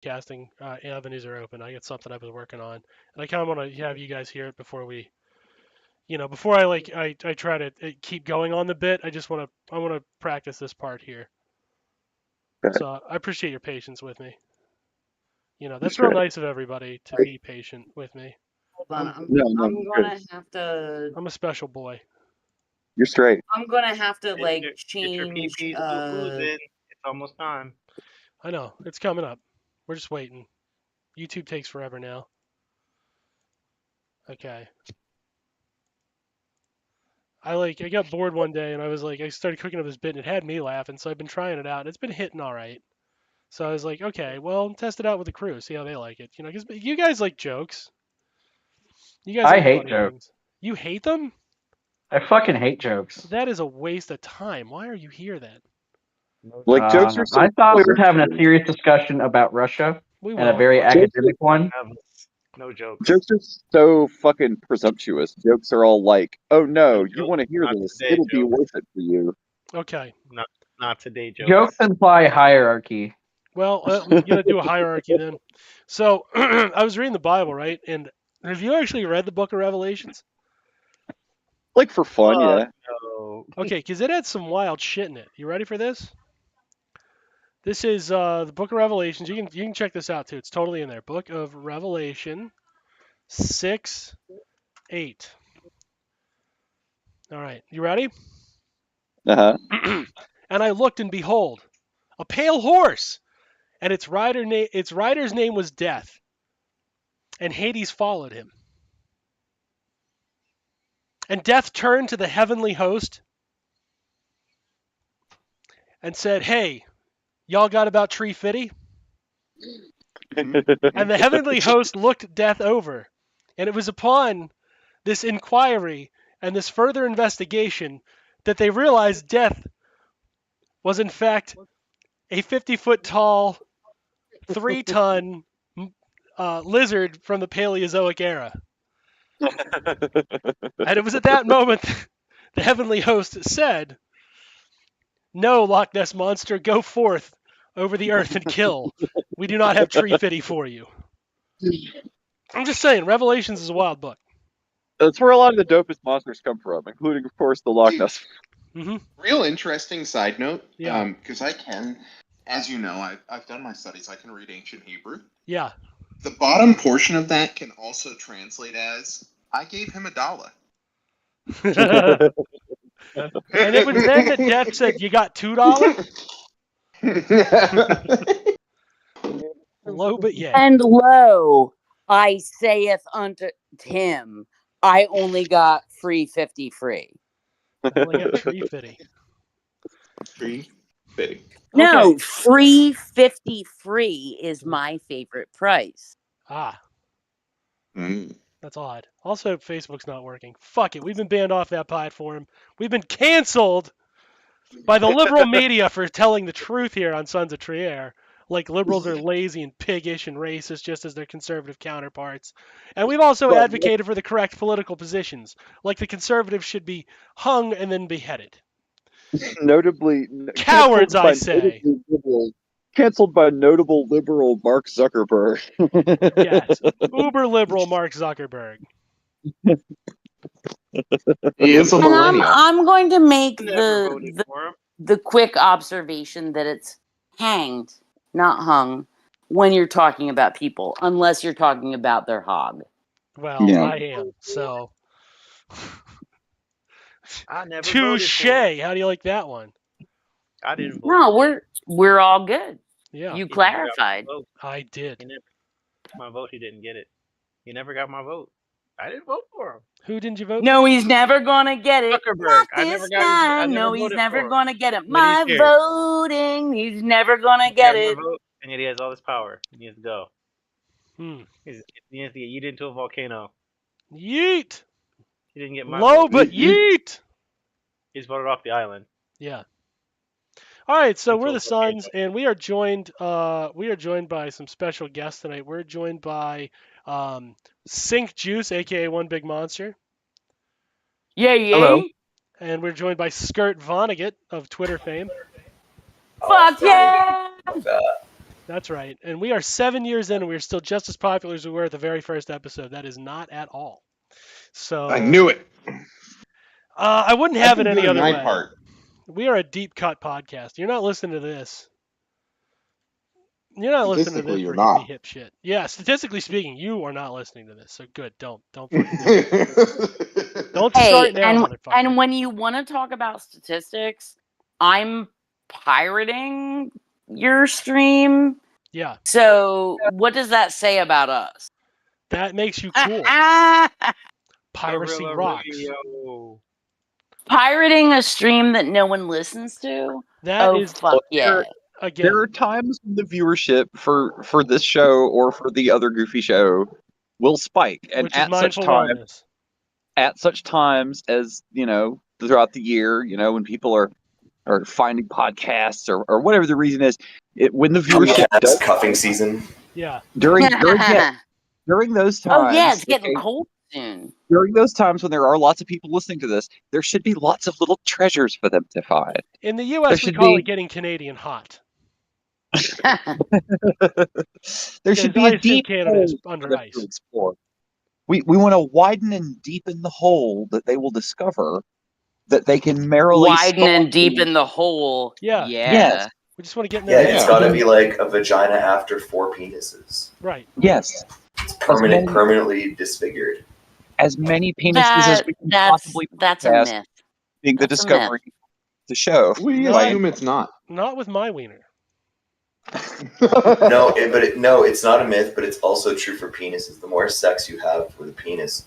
casting avenues are open. I got something I've been working on, and I kind of want to have you guys hear it before we, before I try to keep going on the bit. I want to practice this part here. Okay. So I appreciate your patience with me. That's That's real right. nice of everybody to be patient with me. Hold on, No, I'm good. gonna have to. I'm a special boy. You're straight. I'm gonna have to Get your change. PP's in. It's almost time. I know it's coming up. We're just waiting. YouTube takes forever now. Okay. I got bored one day and I started cooking up this bit and it had me laughing, so I've been trying it out and it's been hitting all right. So I was like, okay, well, test it out with the crew, see how they like it. Because you guys like jokes. You guys I like hate funny jokes. things. You hate them? I fucking hate jokes. That is a waste of time. Why are you here then? Like jokes are so I thought we were clear. having a serious discussion about Russia We and a won't. very Watch. academic one. No jokes. Jokes are so fucking presumptuous. Jokes are all like, "Oh no, you want to hear Not this? today, It'll be jokes. worth it for you." Okay. Not today, jokes. Jokes imply hierarchy. Well, I'm gonna do a hierarchy then. So I was reading the Bible, right? And have you actually read the Book of Revelations? Like for fun, yeah. No. Okay, because it had some wild shit in it. You ready for this? This is the Book of Revelations. You can check this out too. It's totally in there. Book of Revelation 6:8. All right, you ready? Uh And I looked, and behold, a pale horse, and its rider's name was Death, and Hades followed him. And Death turned to the heavenly host and said, "Hey, y'all got about Tree Fitty?" huh. And the heavenly host looked Death over, and it was upon this inquiry and this further investigation that they realized Death was in fact a 50-foot tall, 3-ton lizard from the Paleozoic era. And it was at that moment the heavenly host said, "No, Loch Ness Monster, go forth over the earth and kill. We do not have Tree Fitty for you." I'm just saying, Revelations is a wild book. That's where a lot of the dopest monsters come from, including, of course, the Loch Ness. Hmm. Real interesting side note, Yeah. because I can, as you know, I've done my studies. I can read ancient Hebrew. Yeah. The bottom portion of that can also translate as "I gave him $1." And it was then that Death said, "You got $2?" Low but yet. And lo, I saith unto him, I only got free 50 free. I only got Tree Fitty. Free fitting. No, Okay. free 50 free is my favorite price. Ah, Mm. that's odd. Also, Facebook's not working. Fuck it. We've been banned off that platform. We've been canceled by the liberal media for telling the truth here on Sons of Trier. Like liberals are lazy and piggish and racist just as their conservative counterparts. And we've also advocated for the correct political positions. Like the conservatives should be hung and then beheaded. Notably, Cowards, I say. Canceled by notable liberal Mark Zuckerberg. Yes. Uber liberal Mark Zuckerberg. He is a And millennial. I'm going to make Never voted for him. the quick observation that it's hanged, not hung, when you're talking about people, unless you're talking about their hog. Well, Yeah. I am. So, I never voted touche. for him. How do you like that one? I didn't vote. No, we're all good. Yeah, You He never got my clarified. vote. I did. My vote, he didn't get it. He never got my vote. I didn't vote for him. Who didn't you vote? No, he's never gonna get it. Zuckerberg. Not I never this got his- I time. never No, he's voted never for him. gonna get it. But My he's here. voting. He's never gonna get He got it. my vote, and yet he has all this power. He needs to go. Hmm. He needs to get yeeted into a volcano. Yeet. He didn't get my Low vote. but yeet. He's voted off the island. Yeah. All right, so Into we're a the volcano. Suns, and we are joined by some special guests tonight. We're joined by Sink Juice, aka One Big Monster, Yeah. Hello. and we're joined by Skirt Vonnegut of Twitter fame. Fuck yeah. That's right. And we are 7 years in, and we're still just as popular as we were at the very first episode. That is not at all. So I knew it. I wouldn't I've have it been any doing other my way. part. We are a deep cut podcast. You're not listening to this. You're not listening to this Statistically, you're for not. hippie hip shit. Yeah, statistically speaking, you are not listening to this. So good. Don't fucking do it. Don't Hey, start now, and motherfucker. when you want to talk about statistics, I'm pirating your stream. Yeah, So what does that say about us? that makes you cool. Piracy Gorilla rocks. Radio. Pirating a stream that no one listens to? That Oh is fuck yeah! again. There are times when the viewership for this show or for the other Goofy show will spike, and Which is mindful wellness. at such times as throughout the year, when people are finding podcasts or whatever the reason is, when the viewership That's does cuffing season. Yeah. during those times. Oh yeah, it's getting okay, cold soon. during those times when there are lots of people listening to this, there should be lots of little treasures for them to find. In the There U.S., we should call be- it getting Canadian hot. There should be I a assume deep Canada hole is for under them ice. to explore. We want to widen and deepen the hole that they will discover that they can merrily Widen and stalk deepen the hole. Yeah. Yes. We just want to get in Yeah, there. it's gotta be like a vagina after 4 penises. Right. Yes. It's many- permanently disfigured. As many penises as we can possibly That's a podcast, myth. being the That's a myth. discovery of the show. We No, assume it's not. Not with my wiener. No, it's not a myth, but it's also true for penises. The more sex you have with a penis,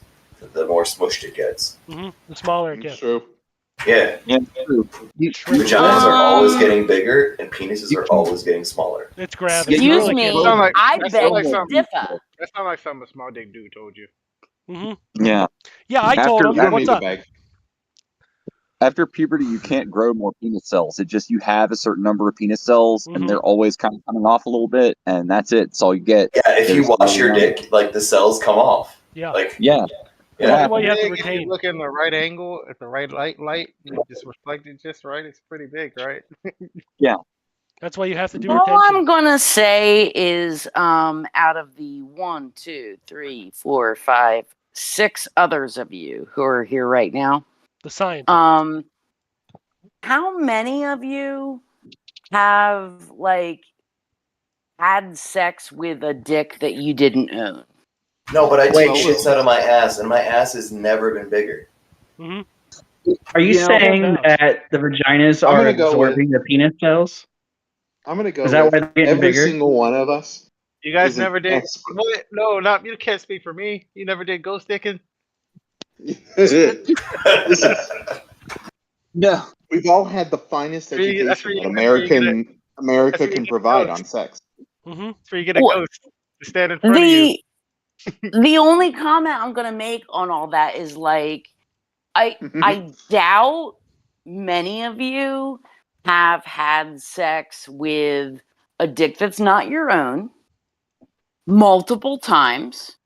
the more smushed it gets. The smaller it It's gets. true. Yeah, Yeah, true. vaginas are always getting bigger, and penises are always getting smaller. It's gravity. Yeah, You Excuse really me, can't- Sound like- I that beg sound like to something- differ. That sounds like something a small dick dude told you. Yeah. Yeah, I told After- him. You don't What's need to up? beg. After puberty, you can't grow more penis cells. It just, you have a certain number of penis cells, Mhm. and they're always kind of coming off a little bit, and that's it. That's all you get. Yeah, if you There's wash your no- dick, like the cells come off. Yeah. Like Yeah. That's why you have to Big, if retain. you look in the right angle, at the right light, you just reflect it just right. It's pretty big, right? That's why you have to do All retention. I'm gonna say is, out of the 1, 2, 3, 4, 5, 6 others of you who are here right now, The science. how many of you have had sex with a dick that you didn't own? no, but I take Wait. shits out of my ass, and my ass has never been bigger. Are you Yeah, saying I'll go. that the vaginas I'm are gonna go absorbing the penis cells? I'm gonna go Is that with why they're getting every bigger? single one of us. You guys is an never did. expert. What? No, not you. Can't speak for me. You never did ghost dicking. Listen, No. we've all had the finest That's where you- that's education where that you get America that's where you can get provide ghosts. on sex. That's where you get a What? ghost to stand in front of you. The only comment I'm gonna make on all that is I doubt many of you have had sex with a dick that's not your own multiple times.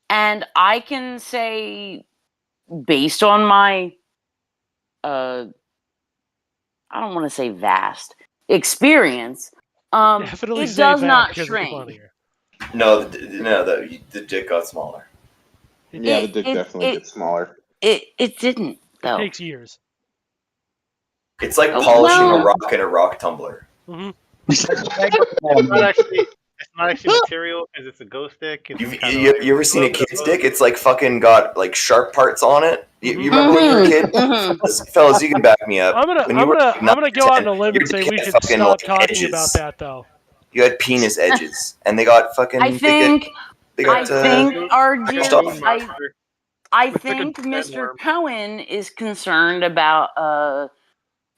And I can say, based on my, I don't want to say vast experience, Definitely it say does that not because it's shrink. funnier. No, the dick got smaller. Yeah, the It- dick it- definitely it- gets smaller. It didn't, It though. takes years. It's like Oh, polishing well. a rock in a rock tumbler. It's not actually material because it's a ghost dick. It's kinda You like- ever seen a kid's dick? It's like fucking got like sharp parts on it. You remember when you were a kid? Fellas, you can back me up. I'm When you were like gonna 9 go or out on 10, a limb your and say dick we had should fucking, stop like, talking edges. about that, though. You had penis edges, and they got fucking. I think they I got. think our dear Stop. I It's like a think dead Mr. worm. Cohen is concerned about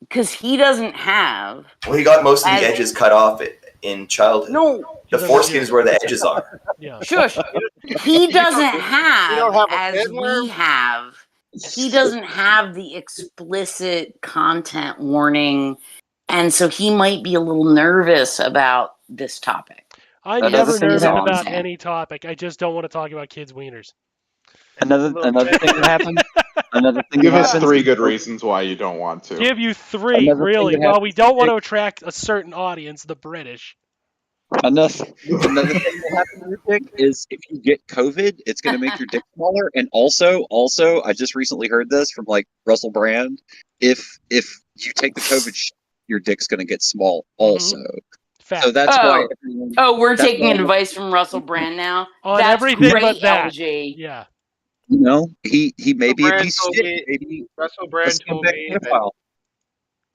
because he doesn't have Well, he got most of the As- edges cut off in childhood. no The foreskin is where the edges are. Yeah. shush. He doesn't don't have, have a as dead worm? we have. He doesn't have the explicit content warning, and so he might be a little nervous about this topic. I'm Another never thing nervous that- about any topic. I just don't want to talk about kids' wieners. Another thing that happened. Another thing Give that us happens. 3 good reasons why you don't want to. Give you 3, Another thing really. that Well, we don't want to happens- attract a certain audience, the British. Another thing that happens to your dick is if you get COVID, it's going to make your dick smaller. And also, I just recently heard this from like Russell Brand. If you take the COVID shot, your dick's going to get small also. Fact. So that's why Oh. everyone. Oh, we're That's taking why- advice from Russell Brand now. On That's everything great, but that. LG. Yeah. You know, he may be a Brand piece of told shit. me- Maybe Russell a Brand told scumbag me that pedophile.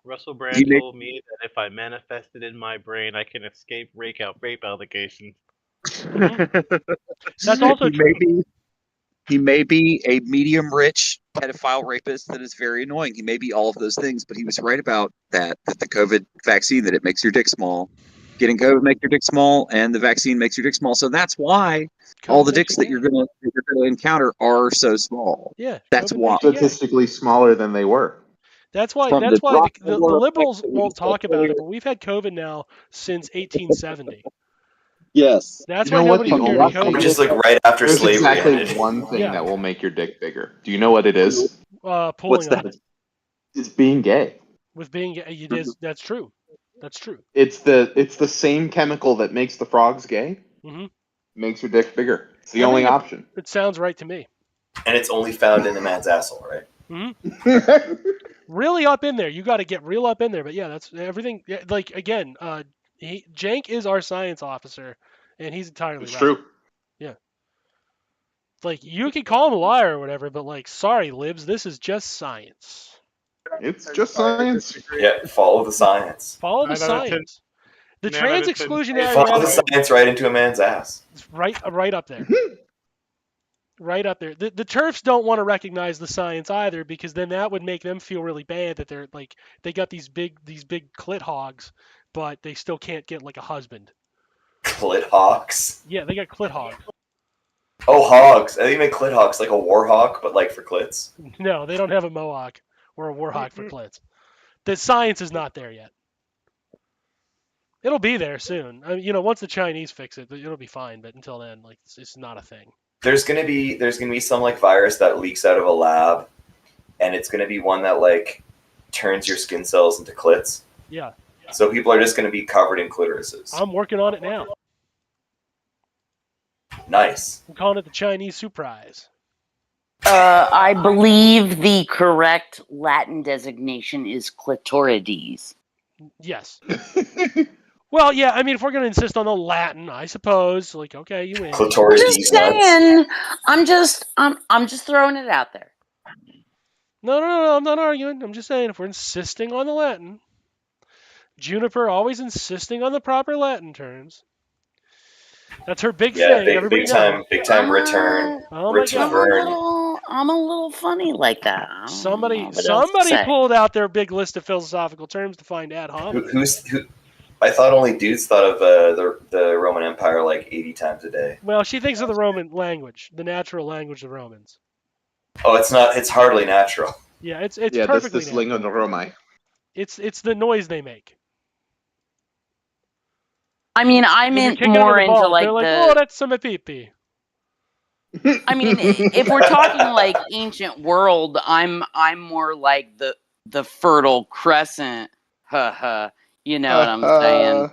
Russell He Brand may- told me that if I manifested in my brain, I can escape rape allegations. That's also he true. he may be a medium rich pedophile rapist that is very annoying. He may be all of those things, but he was right about that the COVID vaccine, that it makes your dick small. Getting COVID makes your dick small, and the vaccine makes your dick small. So that's why all the COVID makes dicks you that you're gay. gonna encounter are so small. Yeah. That's COVID why. makes you gay. Statistically smaller than they were. That's why. From That's the why drop the war liberals effect that we won't talk about earlier- it. But we've had COVID now since 1870. Yes. That's You why know what nobody's the scared only of thing COVID. Which is like right after There's slavery exactly ended. one thing Yeah. that will make your dick bigger. Do you know what it is? Pulling What's on that? it It's being gay. with being gay. It is. That's true. That's true. It's the same chemical that makes the frogs gay. hmm Makes your dick bigger. It's the I only think option. It sounds right to me. And it's only found in the man's asshole, right? Really up in there. You got to get real up in there. But yeah, that's everything. Yeah, like again, Jank is our science officer, and he's entirely It's right. true. Like you can call him a liar or whatever, but like, sorry, libs, this is just science. It's just science. Yeah, follow the science. Follow the 9 out of 10. science. The 9 out trans of 10. exclusionary Follow the attitude science right into a man's ass. is right up there. Right up there. The TERFs don't want to recognize the science either, because then that would make them feel really bad that they're like they got these big clit hogs, but they still can't get like a husband. Clit hawks. Yeah, they got clit hogs. Oh, hogs. I think they make clit hawks like a war hawk, but like for clits. No, they don't have a mohawk or a warhawk for clits. The science is not there yet. It'll be there soon. I mean, once the Chinese fix it, it'll be fine. But until then, like, it's not a thing. There's gonna be some like virus that leaks out of a lab, and it's gonna be one that like turns your skin cells into clits. Yeah, So people are just gonna be covered in clitorises. I'm working on it now. Nice. I'm calling it the Chinese surprise. I believe the correct Latin designation is clitorides. Yes. Well, yeah. I mean, if we're gonna insist on the Latin, I suppose. Like, okay, you win. Clitoris I'm just these nuts. saying. I'm just throwing it out there. No. I'm not arguing. I'm just saying if we're insisting on the Latin, Juniper always insisting on the proper Latin terms. That's her big Yeah, thing. Everybody knows. big time return. Oh my God. Return. I'm a little funny like that. I don't know what else to Somebody say. pulled out their big list of philosophical terms to find ad hominem. Who? I thought only dudes thought of the Roman Empire like 80 times a day. Well, she thinks of the Roman language, the natural language of Romans. Oh, it's not. It's hardly natural. Yeah, it's Yeah, perfectly this lingo natural. Romae. It's the noise they make. I mean, I When you're meant kicking more the into balls, like they're like, the. oh, that's some pee-pee. I mean, if we're talking like ancient world, I'm more like the Fertile Crescent. You know what I'm saying?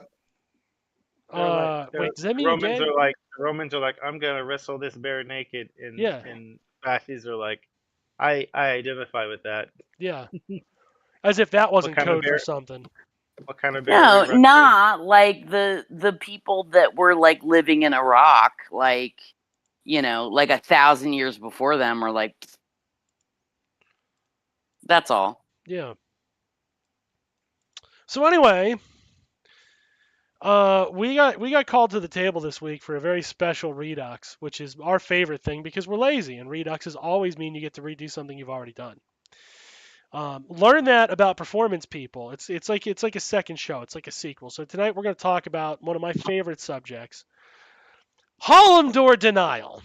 Wait, does that mean Romans gay? are like, I'm gonna wrestle this bear naked, and Yeah. and fascists are like, I identify with that. Yeah. As if that wasn't kind of code for bear? something. What kind of bear? are you No, wrestling? not like the people that were like living in Iraq, like like 1,000 years before them, are like. That's all. Yeah. So anyway, we got called to the table this week for a very special Redux, which is our favorite thing because we're lazy, and Reduxes always mean you get to redo something you've already done. Learn that about performance people. It's like a second show. It's like a sequel. So tonight we're going to talk about one of my favorite subjects, Holland door denial,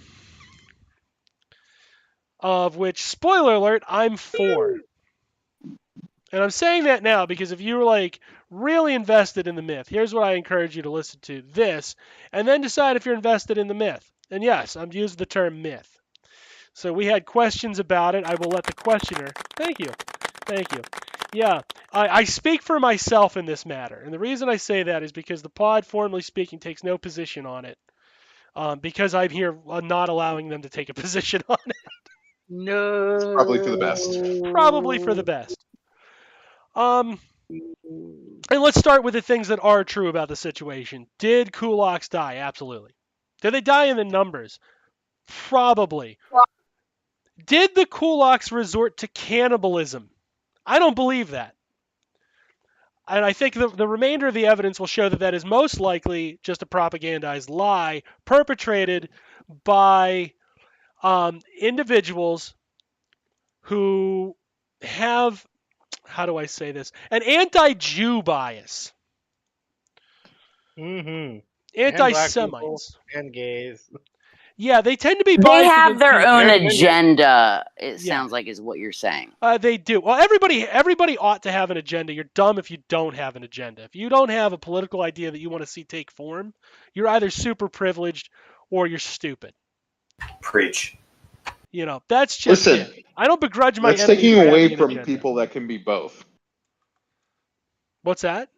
of which, spoiler alert, I'm for. And I'm saying that now because if you're like really invested in the myth, here's what I encourage you to listen to this, and then decide if you're invested in the myth. And yes, I'm using the term myth. So we had questions about it. I will let the questioner. Thank you. Yeah, I speak for myself in this matter, and the reason I say that is because the pod, formally speaking, takes no position on it. Because I'm here not allowing them to take a position on it. No. Probably for the best. Probably for the best. And let's start with the things that are true about the situation. Did kulaks die? Absolutely. Did they die in the numbers? Probably. Did the kulaks resort to cannibalism? I don't believe that. And I think the remainder of the evidence will show that that is most likely just a propagandized lie perpetrated by individuals who have, how do I say this, an anti-Jew bias. Mm-hmm. Anti-Semites. And gays. Yeah, they tend to be They biased have against their people. own They're- agenda. It Yeah. sounds like is what you're saying. They do. Well, everybody ought to have an agenda. You're dumb if you don't have an agenda. If you don't have a political idea that you want to see take form, you're either super privileged or you're stupid. Preach. You know, that's just Listen, it. I don't begrudge my that's enemies taking for away having an from agenda. people that can be both. What's that?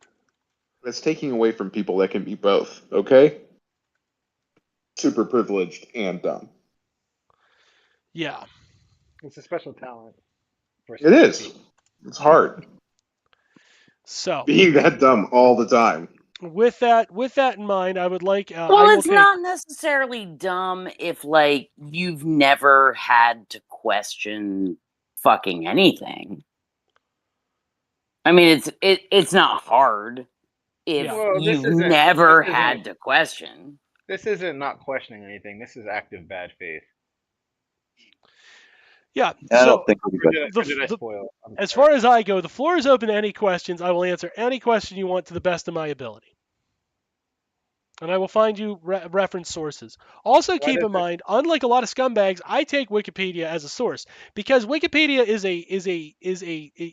That's taking away from people that can be both. Okay. Super privileged and dumb. Yeah. It's a special talent. For It is. It's hard So being that dumb all the time. with that in mind, I would like. Well, I will it's take, not necessarily dumb if like you've never had to question fucking anything. I mean, it's not hard if Yeah. Well, this you've isn't- never this isn't- had to question. This isn't not questioning anything. This is active bad faith. Yeah. I So don't think we'll be Or good. did I the- spoil? I'm as sorry. far as I go, the floor is open to any questions. I will answer any question you want to the best of my ability. And I will find you reference sources. Also, keep does in mind, unlike a lot of scumbags, I take Wikipedia as a source because Wikipedia is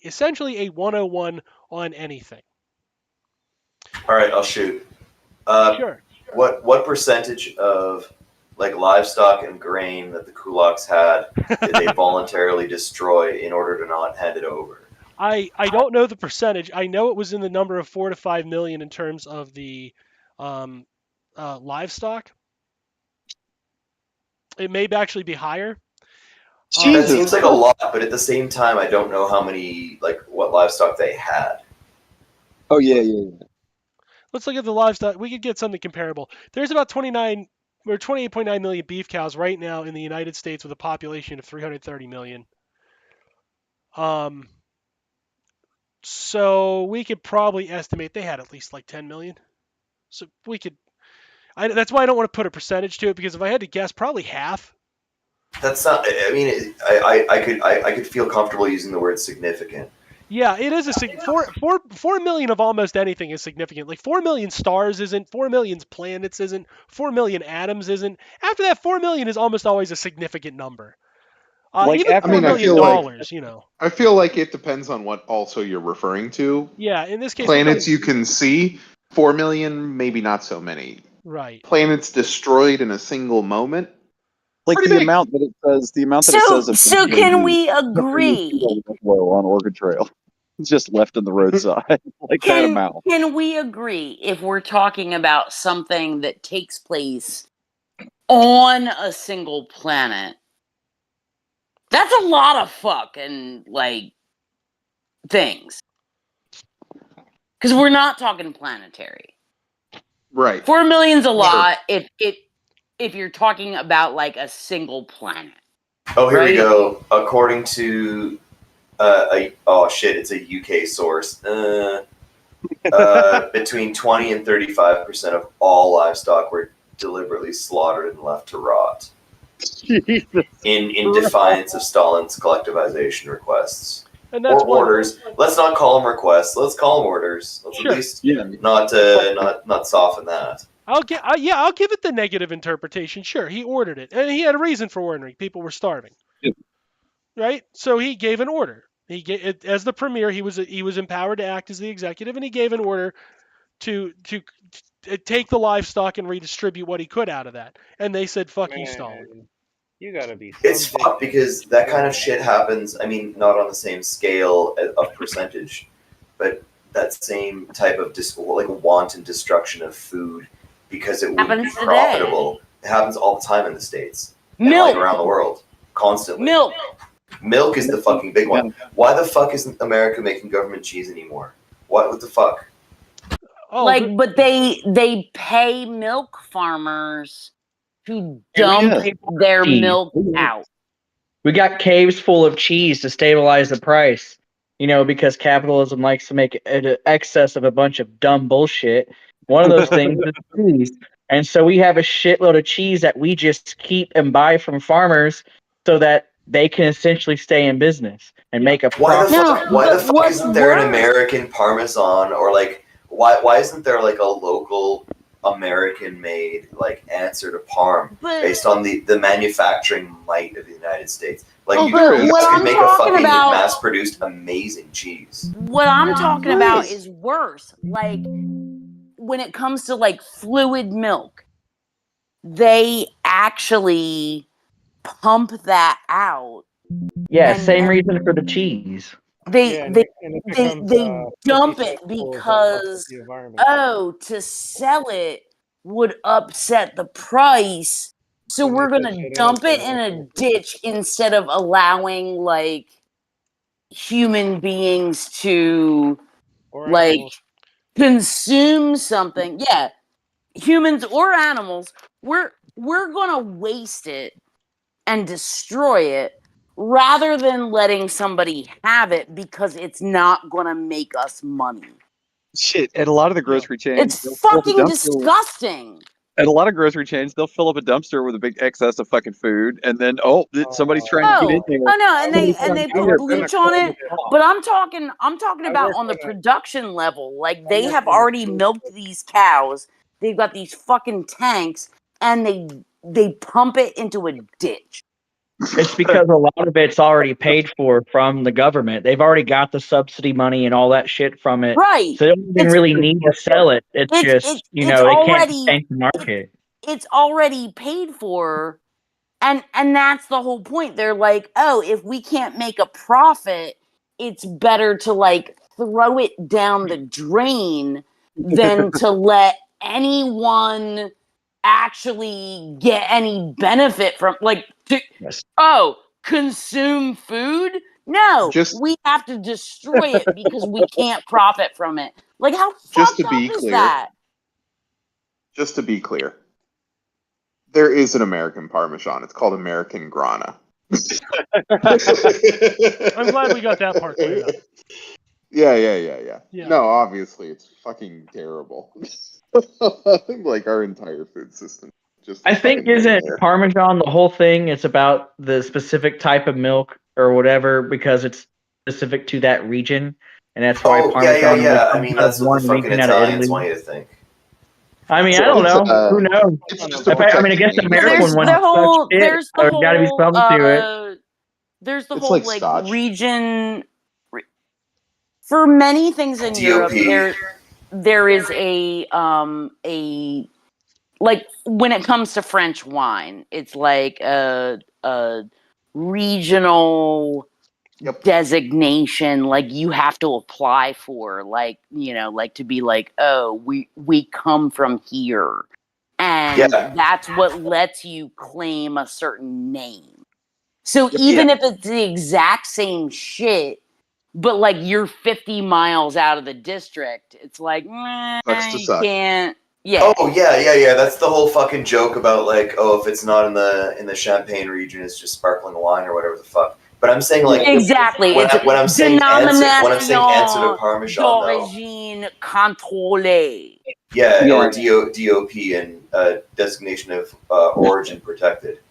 essentially a 101 on anything. All right, I'll shoot. Sure. What percentage of like livestock and grain that the kulaks had did they voluntarily destroy in order to not hand it over? I don't know the percentage. I know it was in the number of 4 to 5 million in terms of the livestock. It may actually be higher. That Jesus. seems like a lot, but at the same time, I don't know how many what livestock they had. Oh yeah. Let's look at the livestock. We could get something comparable. There's about 28.9 million beef cows right now in the United States with a population of 330 million. So we could probably estimate they had at least like 10 million. So we could. That's why I don't want to put a percentage to it because if I had to guess, probably half. That's not. I mean, I could feel comfortable using the word significant. Yeah, it is a 4 million of almost anything is significant. Like 4 million stars isn't, 4 million planets isn't, 4 million atoms isn't. After that, 4 million is almost always a significant number. Like Even after- $4 I mean, I million feel like- dollars, you know. I feel like it depends on what also you're referring to. Yeah, in this case, Planets you can see, 4 million, maybe not so many. right. Planets destroyed in a single moment. Like Pretty the big. amount that it says, So can we agree? on Oregon Trail? It's just left on the roadside, like that amount. Can we agree if we're talking about something that takes place on a single planet? That's a lot of fucking like things. Because we're not talking planetary. Right. 4 million's a lot if you're talking about like a single planet. Oh, here we Right. go. According to it's a UK source. Between 20 and 35% of all livestock were deliberately slaughtered and left to rot. Jesus. In defiance of Stalin's collectivization requests And that's or one. orders. Let's not call them requests. Let's call them orders. Let's Sure. at least Yeah. not soften that. I'll give it the negative interpretation. Sure, he ordered it, and he had a reason for ordering. People were starving, Yeah. right? So he gave an order. As the premier, he was empowered to act as the executive, and he gave an order to take the livestock and redistribute what he could out of that. And they said, "Fuck you, Stalin." You gotta be. It's fucked because that kind of shit happens. I mean, not on the same scale of percentage, but that same type of like wanton destruction of food because it would be Happens today. profitable. It happens all the time in the States and Milk. like around the world, constantly. Milk is the fucking big one. Why the fuck isn't America making government cheese anymore? What the fuck? Oh, like, but they pay milk farmers to Yeah, dump their milk out. We got caves full of cheese to stabilize the price. You know, because capitalism likes to make an excess of a bunch of dumb bullshit. One of those things is cheese. And so we have a shitload of cheese that we just keep and buy from farmers so that they can essentially stay in business and make a profit. Why the fuck isn't there an American Parmesan or like why isn't there like a local American made like answer to Parm based on the manufacturing might of the United States? Like you could make a fucking mass produced amazing cheese. What I'm talking about is worse. Like when it comes to like fluid milk, they actually pump that out. Yeah, same reason for the cheese. They dump it because to sell it would upset the price. So we're gonna dump it in a ditch instead of allowing like human beings to like consume something. Yeah, humans or animals. We're gonna waste it and destroy it rather than letting somebody have it because it's not gonna make us money. Shit, at a lot of the grocery chains, It's fucking disgusting. At a lot of grocery chains, they'll fill up a dumpster with a big excess of fucking food, and then somebody's trying to get in there. Oh no, and they put bleach on it. But I'm talking about on the production level. Like they have already milked these cows. They've got these fucking tanks, and they pump it into a ditch. It's because a lot of it's already paid for from the government. They've already got the subsidy money and all that shit from it. Right. So they don't even really need to sell it. It's just, they can't tank the market. It's already paid for. And that's the whole point. They're like, oh, if we can't make a profit, it's better to like throw it down the drain than to let anyone actually get any benefit from consume food. No, we have to destroy it because we can't profit from it. Like how fucked up is that? Just to be clear, there is an American Parmesan. It's called American Grana. I'm glad we got that part cleared up. Yeah. No, obviously it's fucking terrible. Like our entire food system. I think isn't Parmesan the whole thing? It's about the specific type of milk or whatever because it's specific to that region, and that's why Parmesan. Yeah. I mean, that's what the fucking Italians want you to think. I mean, I don't know. Who knows? I mean, I guess the American one. There's got to be something to it. There's the whole like region. For many things in Europe, there is a like when it comes to French wine, it's like a regional designation. Like you have to apply for, like like to be like, oh, we come from here, and that's what lets you claim a certain name. So even if it's the exact same shit, but like you're 50 miles out of the district, it's like, you can't. Yeah. Oh yeah. That's the whole fucking joke about like, if it's not in the Champagne region, it's just sparkling wine or whatever the fuck. But I'm saying like exactly when I'm saying answer to Parmesan d'origine contrôlée. Yeah, or DOP and designation of origin protected.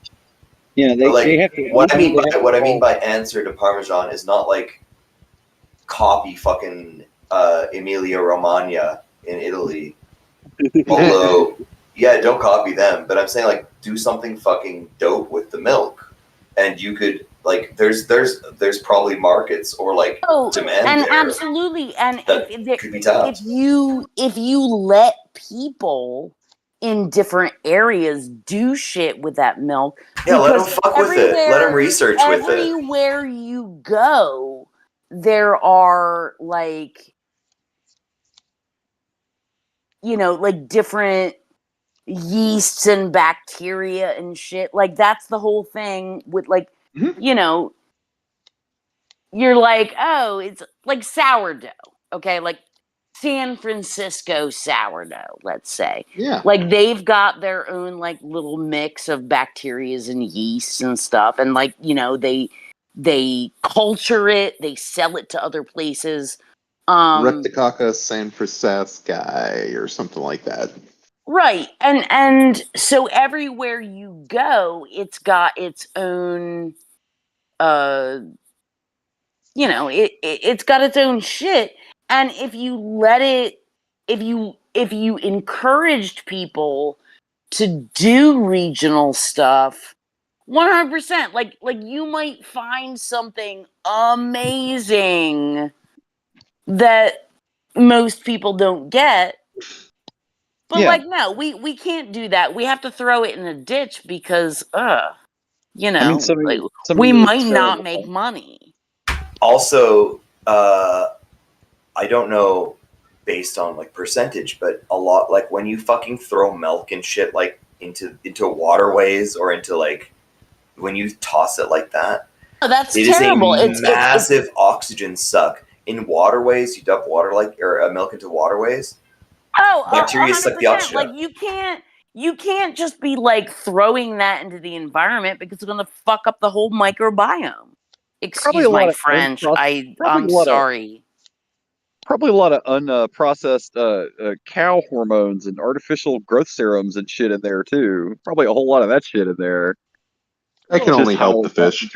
Yeah, they have to. What I mean by answer to Parmesan is not like copy fucking Emilia Romagna in Italy. Although, don't copy them. But I'm saying like do something fucking dope with the milk, and you could like there's probably markets or like demand and there absolutely, and could be tapped. if you let people in different areas do shit with that milk. Yeah, let them Because fuck with it. Let them research with it. everywhere you go, there are like, you know, like different yeasts and bacteria and shit. Like that's the whole thing with like, you know, you're like, oh, it's like sourdough. Okay, like San Francisco sourdough, let's say. Yeah. Like they've got their own like little mix of bacterias and yeasts and stuff, and like, you know, they culture it, they sell it to other places. Recticaca San Francisco or something like that. Right. And so everywhere you go, it's got its own you know, it's got its own shit. And if you let it, if you encouraged people to do regional stuff, 100%, like you might find something amazing that most people don't get. But Yeah. like, no, we can't do that. We have to throw it in a ditch because you know, I mean, somebody, like, somebody we was might not make money. Also, I don't know based on like percentage, but a lot, like when you fucking throw milk and shit like into waterways or into like when you toss it like that, Oh, that's it is terrible. a It's massive oxygen suck. In waterways, you dump water like or milk into waterways. Bacteria suck the 100%. oxygen Like out. you can't just be like throwing that into the environment because it's gonna fuck up the whole microbiome. Excuse my French. I'm sorry. Probably a lot of unprocessed cow hormones and artificial growth serums and shit in there too. Probably a whole lot of that shit in there. That can only help the fish.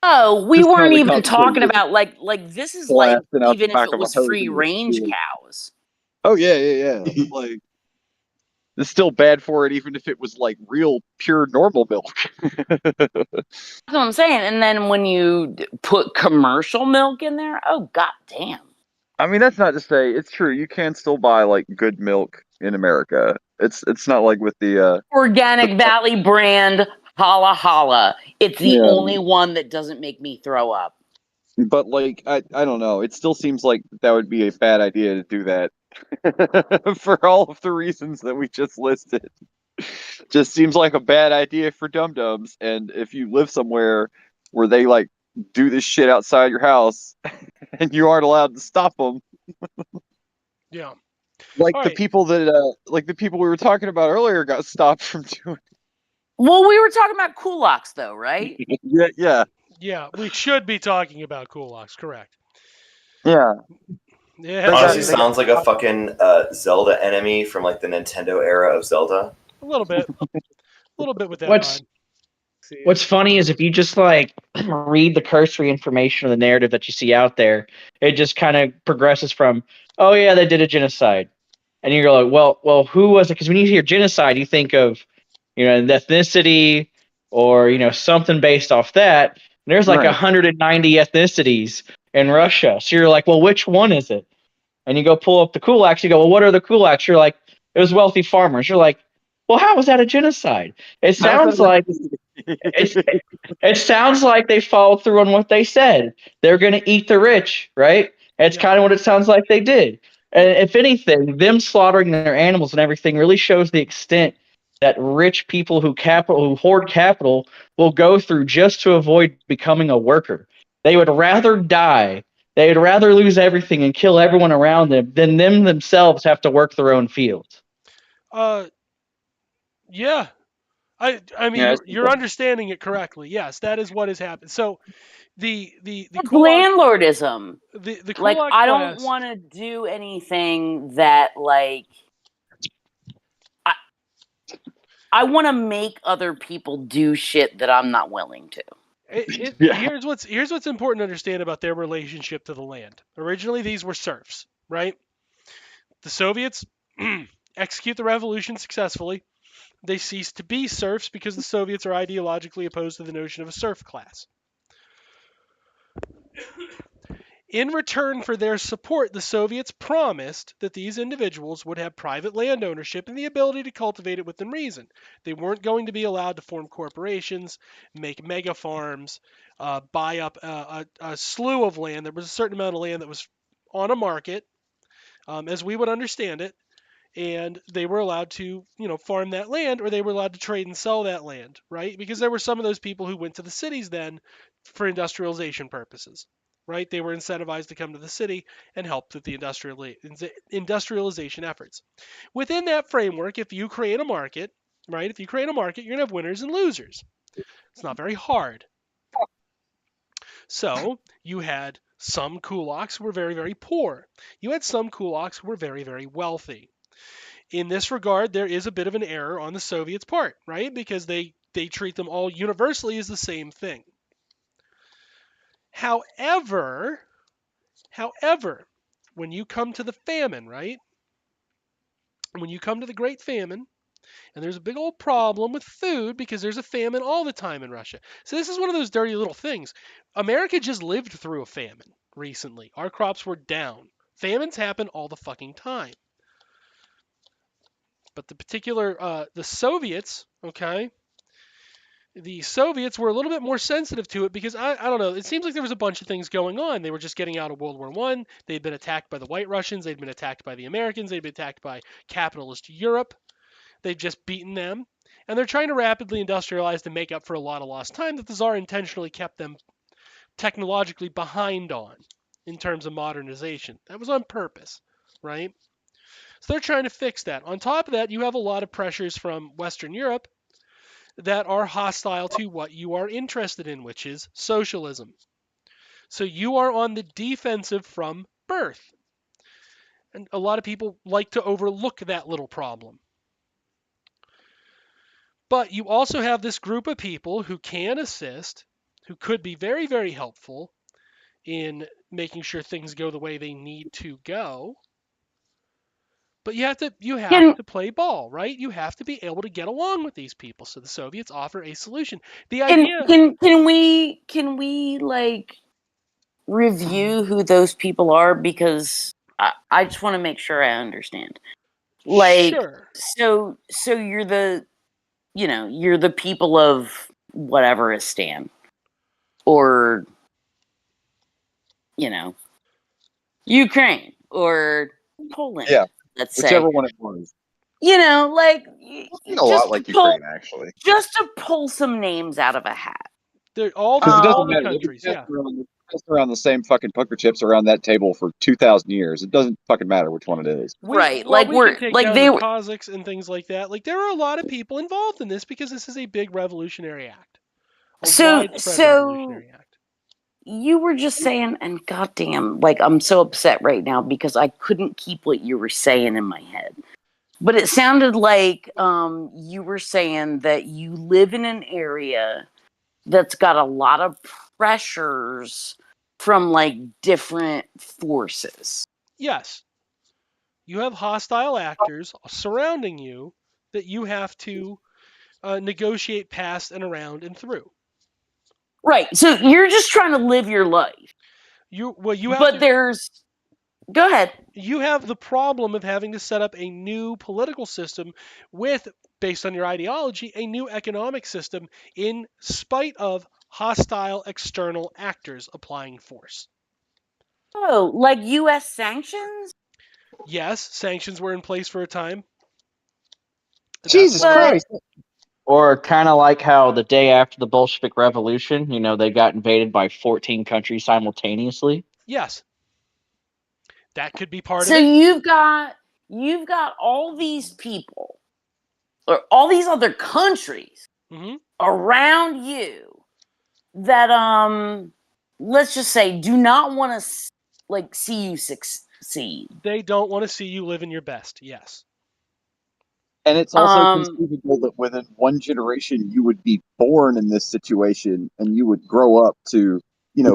Oh, we Just weren't highly even talking concentrated about like this is like blasting out the even if back it of a was hose free into the range shit. cows. Oh yeah. Like it's still bad for it, even if it was like real pure normal milk. That's what I'm saying. And then when you put commercial milk in there, oh goddamn. I mean, that's not to say it's true. You can still buy like good milk in America. It's not like with the Organic Valley brand, holla holla. It's the Yeah. only one that doesn't make me throw up. But like I don't know. It still seems like that would be a bad idea to do that for all of the reasons that we just listed. Just seems like a bad idea for dum-dums. And if you live somewhere where they like do this shit outside your house and you aren't allowed to stop them, Yeah. like All the right. people that like the people we were talking about earlier got stopped from doing. Well, we were talking about kulaks though, right? Yeah. Yeah, we should be talking about kulaks, correct? Yeah. Yeah. Honestly, Dude. sounds like a fucking Zelda enemy from like the Nintendo era of Zelda. A little bit. A little bit with that What's vibe. What's funny is if you just like read the cursory information or the narrative that you see out there, it just kind of progresses from, oh yeah, they did a genocide, and you're like, well, who was it? Because when you hear genocide, you think of, you know, ethnicity or something based off that. And there's like Right. 190 ethnicities in Russia, so you're like, well, which one is it? And you go pull up the kulaks. You go, well, what are the kulaks? You're like, it was wealthy farmers. You're like, well, how was that a genocide? It sounds like it sounds like they followed through on what they said. They're going to eat the rich, right? It's kind of what it sounds like they did. And if anything, them slaughtering their animals and everything really shows the extent that rich people who hoard capital will go through just to avoid becoming a worker. They would rather die. They would rather lose everything and kill everyone around them than them themselves have to work their own fields. Yeah. I mean, Yeah, you're understanding it correctly. Yes, that is what has happened. So the It's kulak, landlordism. the Like kulak I class. don't want to do anything that like I want to make other people do shit that I'm not willing to. Here's what's important to understand about their relationship to the land. Originally, these were serfs, right? The Soviets execute the revolution successfully. They cease to be serfs because the Soviets are ideologically opposed to the notion of a serf class. In return for their support, the Soviets promised that these individuals would have private land ownership and the ability to cultivate it within reason. They weren't going to be allowed to form corporations, make mega farms, buy up a slew of land. There was a certain amount of land that was on a market, as we would understand it, and they were allowed to, farm that land, or they were allowed to trade and sell that land, right? Because there were some of those people who went to the cities then for industrialization purposes, right? They were incentivized to come to the city and help with the industrialization efforts. Within that framework, if you create a market, right? If you create a market, you're going to have winners and losers. It's not very hard. So you had some kulaks who were very, very poor. You had some kulaks who were very, very wealthy. In this regard, there is a bit of an error on the Soviets' part, right? Because they treat them all universally as the same thing. However, when you come to the famine, right? When you come to the Great Famine, and there's a big old problem with food because there's a famine all the time in Russia. So this is one of those dirty little things. America just lived through a famine recently. Our crops were down. Famines happen all the fucking time. But the Soviets, okay, the Soviets were a little bit more sensitive to it because I don't know. It seems like there was a bunch of things going on. They were just getting out of World War I. They'd been attacked by the White Russians. They'd been attacked by the Americans. They'd been attacked by capitalist Europe. They've just beaten them. And they're trying to rapidly industrialize to make up for a lot of lost time that the Tsar intentionally kept them technologically behind on in terms of modernization. That was on purpose, right? So they're trying to fix that. On top of that, you have a lot of pressures from Western Europe that are hostile to what you are interested in, which is socialism. So you are on the defensive from birth. And a lot of people like to overlook that little problem. But you also have this group of people who can assist, who could be very, very helpful in making sure things go the way they need to go. But you have to play ball, right? You have to be able to get along with these people. So the Soviets offer a solution. The idea Can we like review who those people are, because I just want to make sure I understand. Like, sure. So you're the people of whatever is Stan, or Ukraine or Poland. Yeah, let's whichever say. one it was. Like A lot like Ukraine, actually. Just to pull some names out of a hat. They're all Because it all doesn't the matter. countries, yeah. Around the same fucking poker chips around that table for 2,000 years. It doesn't fucking matter which one it is. Right, we can take down the Kazakhs and things like that. Like, there are a lot of people involved in this because this is a big revolutionary act. Widespread revolutionary act. You were just saying, and goddamn, like, I'm so upset right now because I couldn't keep what you were saying in my head. But it sounded like you were saying that you live in an area that's got a lot of pressures from like different forces. Yes. You have hostile actors surrounding you that you have to negotiate past and around and through. Right. So you're just trying to live your life. Go ahead. You have the problem of having to set up a new political system with, based on your ideology, a new economic system in spite of hostile external actors applying force. Oh, like U.S. sanctions? Yes, sanctions were in place for a time. Jesus Christ. Or kind of like how the day after the Bolshevik Revolution, they got invaded by 14 countries simultaneously. Yes. That could be part of it. So you've got all these people, or all these other countries around you that let's just say do not want to see you succeed. They don't want to see you living your best. Yes. And it's also conceivable that within one generation you would be born in this situation and you would grow up to,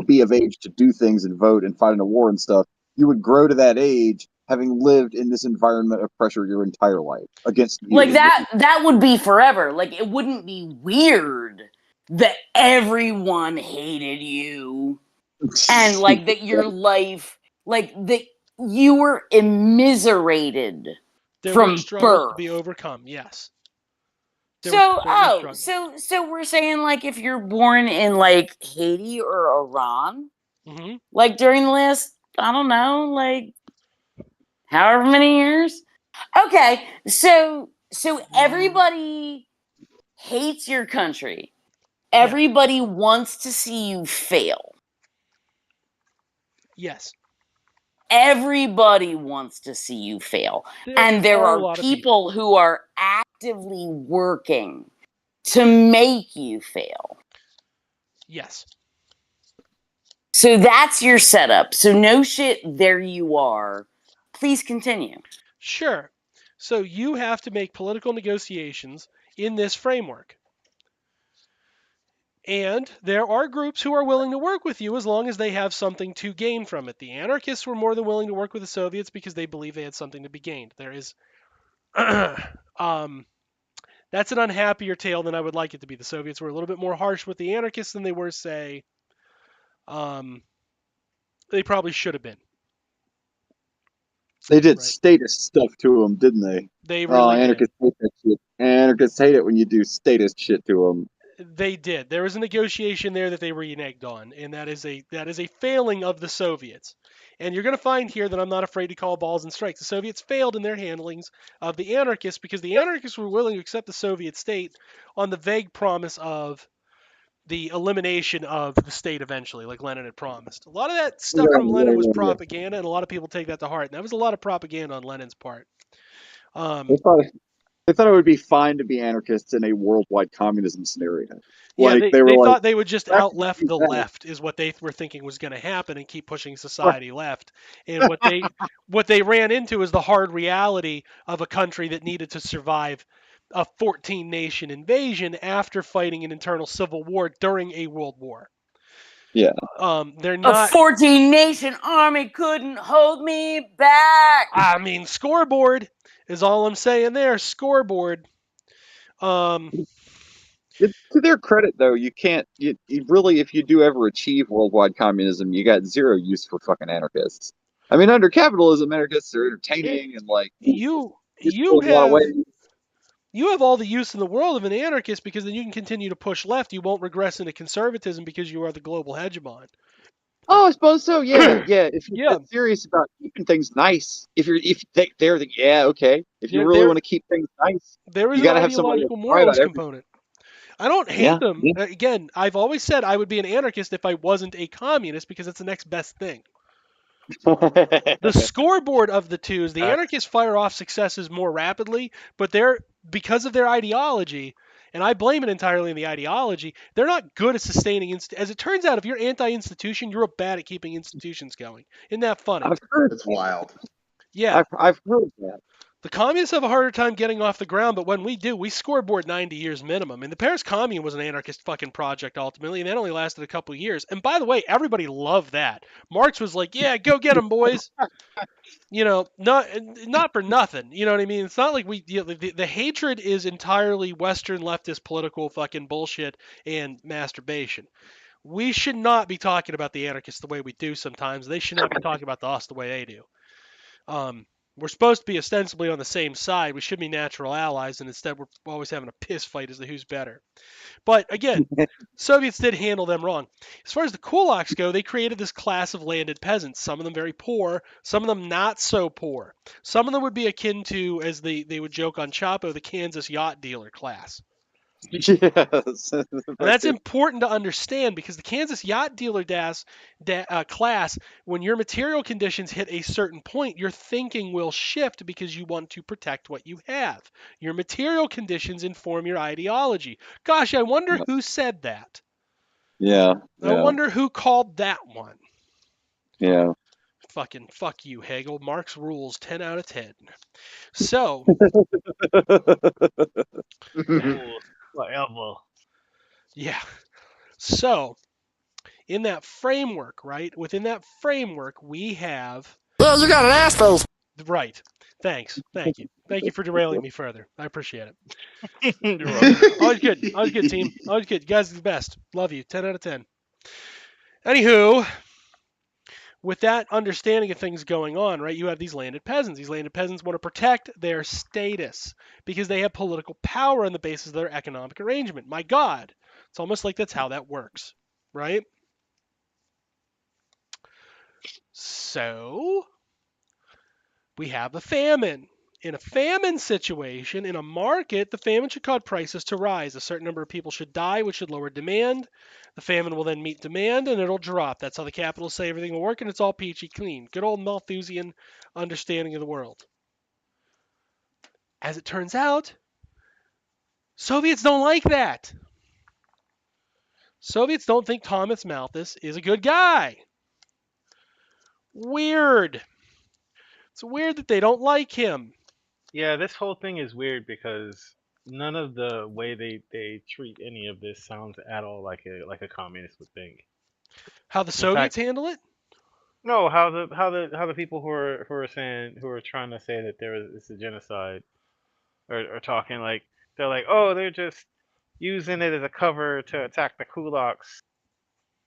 be of age to do things and vote and fight in a war and stuff. You would grow to that age having lived in this environment of pressure your entire life against you. Like that would be forever. Like, it wouldn't be weird that everyone hated you and like that your life, like that you were immiserated There from were struggles birth. to be overcome. Yes. There So, were certainly oh, struggles. so we're saying like if you're born in like Haiti or Iran, Hmm. like during the last, I don't know, like however many years. Okay, so everybody hates your country. Everybody wants to see you fail. Yes. Everybody wants to see you fail. And there a are lot of people who are actively working to make you fail. Yes. So that's your setup. So no shit, there you are. Please continue. Sure. So you have to make political negotiations in this framework. And there are groups who are willing to work with you as long as they have something to gain from it. The anarchists were more than willing to work with the Soviets because they believe they had something to be gained. There is that's an unhappier tale than I would like it to be. The Soviets were a little bit more harsh with the anarchists than they were, say, they probably should have been. They did Right. status stuff to them, didn't they? They really did. Anarchists hate that shit. Anarchists hate it when you do status shit to them. They did. There was a negotiation there that they reneged on, and that is a failing of the Soviets. And you're going to find here that I'm not afraid to call balls and strikes. The Soviets failed in their handlings of the anarchists because the anarchists were willing to accept the Soviet state on the vague promise of the elimination of the state eventually, like Lenin had promised. A lot of that stuff from Lenin was propaganda, and a lot of people take that to heart. And that was a lot of propaganda on Lenin's part. They thought it would be fine to be anarchists in a worldwide communism scenario. Yeah, Like they were thought they would just "Back out left to the that." left is what they were thinking was going to happen and keep pushing society left. And what they ran into is the hard reality of a country that needed to survive a 14 nation invasion after fighting an internal civil war during a world war. Yeah. They're not a 14 nation army couldn't hold me back. I mean, scoreboard is all I'm saying there. Scoreboard. To their credit, though, you can't. You really, if you do ever achieve worldwide communism, you got zero use for fucking anarchists. I mean, under capitalism, anarchists are entertaining and like you useful in a lot of have ways. you have all the use in the world of an anarchist because then you can continue to push left. You won't regress into conservatism because you are the global hegemon. Oh, I suppose so. Yeah, yeah. If you're Yeah. serious about keeping things nice, if they're the okay. If you Yeah, really there- want to keep things nice, There is you an got to have somebody ideological that's right on morals everything. component. I don't hate Yeah, them. yeah. Again, I've always said I would be an anarchist if I wasn't a communist because it's the next best thing. The scoreboard of the two is the anarchists fire off successes more rapidly, but they're because of their ideology, and I blame it entirely on the ideology, they're not good at sustaining as it turns out, if you're anti-institution, you're bad at keeping institutions going. Isn't that funny? I've heard It's wild. Yeah. I've heard that. The communists have a harder time getting off the ground, but when we do, we scoreboard 90 years minimum. And the Paris Commune was an anarchist fucking project ultimately, and that only lasted a couple years. And by the way, everybody loved that. Marx was like, "Yeah, go get them, boys." You know, not for nothing. You know what I mean? It's not like the hatred is entirely Western leftist political fucking bullshit and masturbation. We should not be talking about the anarchists the way we do sometimes. They should not be talking about us the way they do. We're supposed to be ostensibly on the same side. We should be natural allies, and instead we're always having a piss fight as to who's better. But again, Soviets did handle them wrong. As far as the kulaks go, they created this class of landed peasants, some of them very poor, some of them not so poor. Some of them would be akin to, as they would joke on Chapo, the Kansas yacht dealer class. Yes. And that's important to understand because the Kansas yacht dealer class, when your material conditions hit a certain point, your thinking will shift because you want to protect what you have. Your material conditions inform your ideology. Gosh, I wonder who said that. Yeah. I wonder who called that one. Yeah. Fucking fuck you, Hegel. Marx rules 10 out of 10. So. Forever. Yeah. So, in that framework, right? Within that framework, we have. Well, you got an ass, though. Right. Thanks. Thank you. Thank you for derailing me further. I appreciate it. You're welcome. Always good. Always good, team. Always good. You guys are the best. Love you. 10 out of 10. Anywho, with that understanding of things going on, right, you have these landed peasants. These landed peasants want to protect their status because they have political power on the basis of their economic arrangement. My God, it's almost like that's how that works, right? So we have a famine. In a famine situation, in a market, the famine should cause prices to rise. A certain number of people should die, which should lower demand. The famine will then meet demand and it'll drop. That's how the capitalists say everything will work, and it's all peachy clean. Good old Malthusian understanding of the world. As it turns out, Soviets don't like that. Soviets don't think Thomas Malthus is a good guy. Weird. It's weird that they don't like him. Yeah, this whole thing is weird because none of the way they treat any of this sounds at all like a communist would think. How the In fact, Soviets handle it? no, how the people who are trying to say that it's a genocide are talking like they're like, oh, they're just using it as a cover to attack the kulaks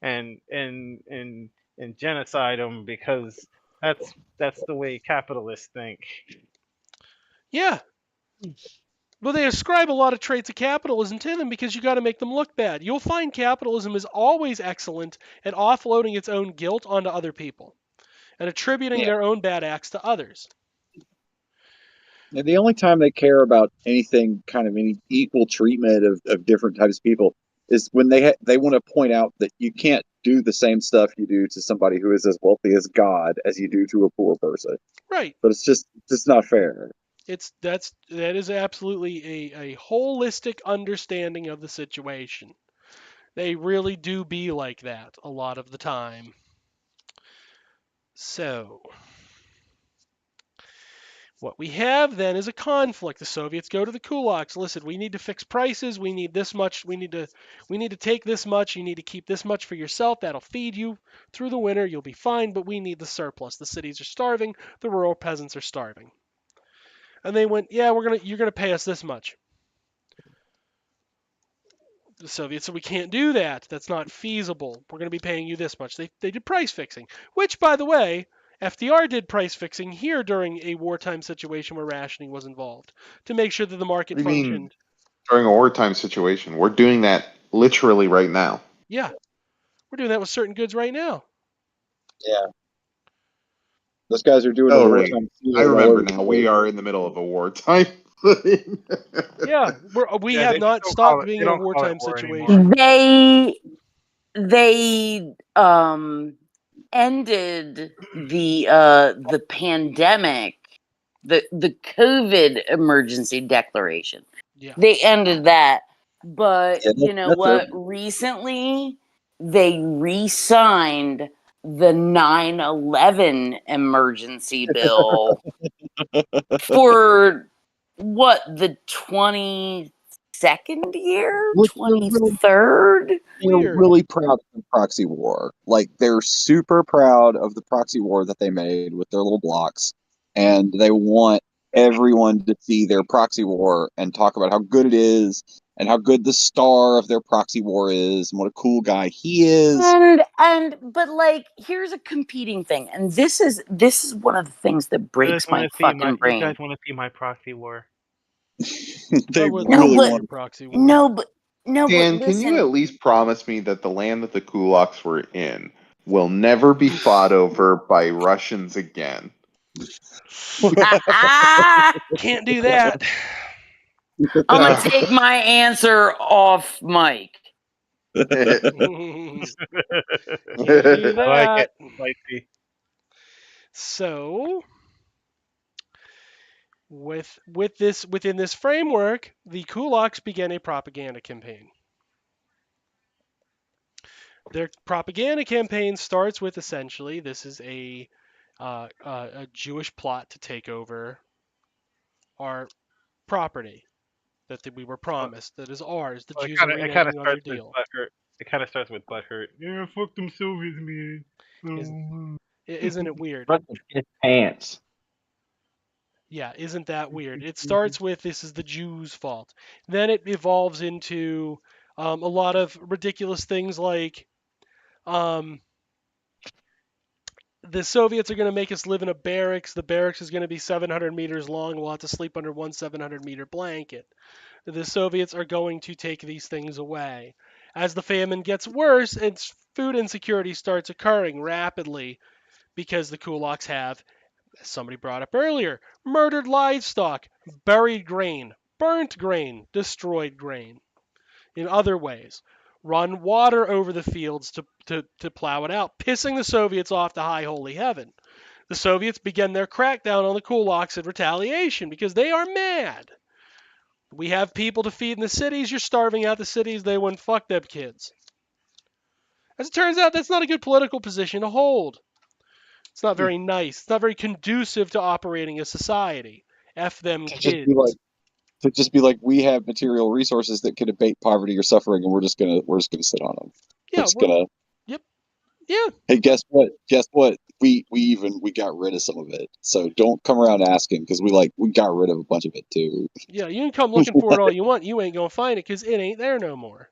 and genocide them because that's the way capitalists think. Yeah. Well, they ascribe a lot of traits of capitalism to them because you got to make them look bad. You'll find capitalism is always excellent at offloading its own guilt onto other people and attributing Yeah. their own bad acts to others. And the only time they care about anything, kind of any equal treatment of different types of people, is when they want to point out that you can't do the same stuff you do to somebody who is as wealthy as God as you do to a poor person. Right. But it's just not fair. That is absolutely a holistic understanding of the situation. They really do be like that a lot of the time. So, what we have then is a conflict. The Soviets go to the kulaks. Listen, we need to fix prices. We need this much. We need to take this much. You need to keep this much for yourself. That'll feed you through the winter. You'll be fine, but we need the surplus. The cities are starving. The rural peasants are starving. And they went, yeah, you're gonna pay us this much. The Soviets said, we can't do that. That's not feasible. We're going to be paying you this much. They did price fixing, which, by the way, FDR did price fixing here during a wartime situation where rationing was involved to make sure that the market What do you mean? functioned. During a wartime situation, we're doing that literally right now. Yeah, we're doing that with certain goods right now. Yeah. Those guys are doing Oh, it right. wartime. I remember now. We are in the middle of a wartime. Yeah, we Yeah, have they just not don't stopped call it- being they in a don't call it wartime war situation. anymore. They ended the pandemic, the COVID emergency declaration. Yeah. They ended that. But Yeah, you know that's what? it. Recently, they re-signed the 9/11 emergency bill for what, the 22nd year, Look, they're 23rd. Weird. really proud of the proxy war. Like, they're super proud of the proxy war that they made with their little blocks, and they want everyone to see their proxy war and talk about how good it is and how good the star of their proxy war is and what a cool guy he is. But like, here's a competing thing, and this is one of the things that You guys breaks my want to see fucking my? You brain. guys want to see my proxy war? I They would No, love really to see but your want. proxy war. no, but Dan, can you listen. at least promise me that the land that the kulaks were in will never be fought over by Russians again? Can't do that. I'm gonna take my answer off mic. Can't do I like that. it. Spicy. So, within this framework, the kulaks began a propaganda campaign. Their propaganda campaign starts with essentially this is a Jewish plot to take over our property that we were promised that is ours. The Well, Jews are it kind of reneging on their starts with deal. butthurt. It kind of starts with butthurt. Yeah, fuck them Soviets, man. Isn't it weird? His pants. Yeah, isn't that weird? It starts with this is the Jews' fault. Then it evolves into a lot of ridiculous things like the Soviets are going to make us live in a barracks. The barracks is going to be 700 meters long. We'll have to sleep under one 700-meter blanket. The Soviets are going to take these things away. As the famine gets worse, its food insecurity starts occurring rapidly because the kulaks have, as somebody brought up earlier, murdered livestock, buried grain, burnt grain, destroyed grain. In other ways, run water over the fields to plow it out, pissing the Soviets off to high holy heaven. The Soviets begin their crackdown on the kulaks in retaliation because they are mad. We have people to feed in the cities. You're starving out the cities. They wouldn't fuck them kids. As it turns out, that's not a good political position to hold. It's not very nice. It's not very conducive to operating a society. F them To just kids. be like, we have material resources that could abate poverty or suffering, and we're just gonna sit on them. Yeah, We're just gonna. Yep. Yeah. Hey, guess what? We got rid of some of it. So don't come around asking because we got rid of a bunch of it too. Yeah, you can come looking for it all you want. You ain't gonna find it because it ain't there no more.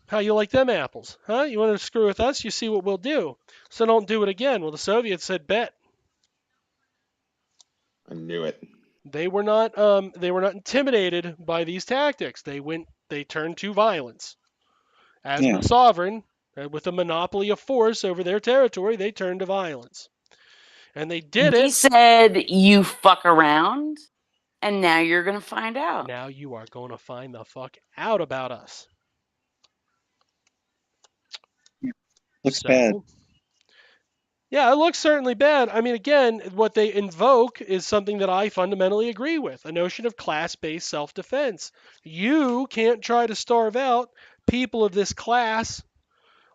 How you like them apples? Huh? You want to screw with us? You see what we'll do. So don't do it again. Well, the Soviets said bet. I knew it. They were not intimidated by these tactics. They turned to violence. As Yeah. the sovereign, with a monopoly of force over their territory, they turned to violence. And they did They it. said, you fuck around, and now you're going to find out. Now you are going to find the fuck out about us. Looks bad. Yeah, it looks certainly bad. I mean, again, what they invoke is something that I fundamentally agree with, a notion of class-based self-defense. You can't try to starve out people of this class